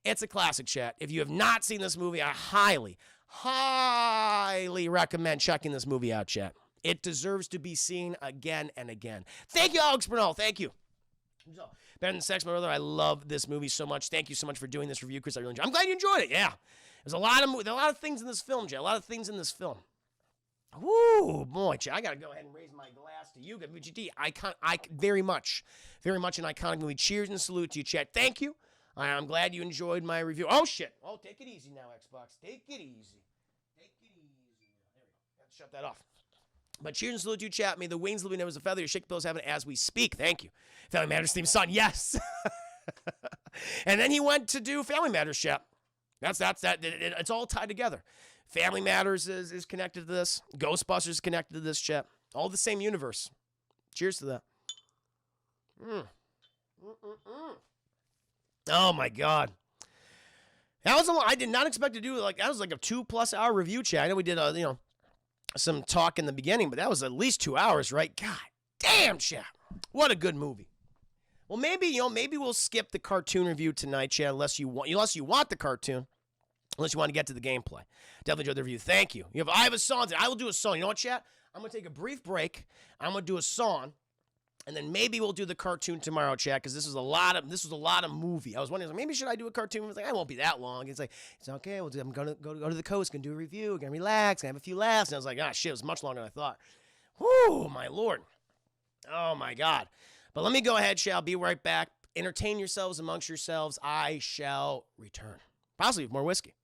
It's a classic, chat. If you have not seen this movie, I highly recommend checking this movie out, chat. It deserves to be seen again and again. Thank you, Alex Bernal. Thank you. So, better than sex, my brother. I love this movie so much. Thank you so much for doing this review, Chris. I really enjoyed it. I'm glad you enjoyed it. Yeah. There's a lot of things in this film, Jay. A lot of things in this film. Woo, boy, I gotta go ahead and raise my glass to you, WGD. I very much an iconic movie. Cheers and salute to you, chat. Thank you. I'm glad you enjoyed my review. Oh shit! Oh, take it easy now, Xbox. Take it easy. Take it easy. There we go. Got to shut that off. But cheers and salute to you, chat. May the wings living as a feather. Your shake pillows having as we speak. Thank you. Family Matters theme song. Yes. And then he went to do Family Matters, chat. That's that. It's all tied together. Family Matters is connected to this. Ghostbusters is connected to this, chat. All the same universe. Cheers to that. Oh, my God. That was a lot. I did not expect to do like that was like a 2+ hour review, chat. I know we did some talk in the beginning, but that was at least 2 hours, right? God damn, chat. What a good movie. Well, maybe we'll skip the cartoon review tonight, chat, unless you want the cartoon. Unless you want to get to the gameplay. Definitely enjoyed the review. Thank you. I have a song. I will do a song. You know what, chat? I'm going to take a brief break. I'm going to do a song. And then maybe we'll do the cartoon tomorrow, chat, because this was a lot of movie. I was wondering, maybe should I do a cartoon? I was like, I won't be that long. It's like, it's okay. I'm going to go to the coast, going to do a review, going to relax, going to have a few laughs. And I was like, shit, it was much longer than I thought. Whoo, my Lord. Oh, my God. But let me go ahead, chat. I'll be right back. Entertain yourselves amongst yourselves. I shall return. Possibly with more whiskey.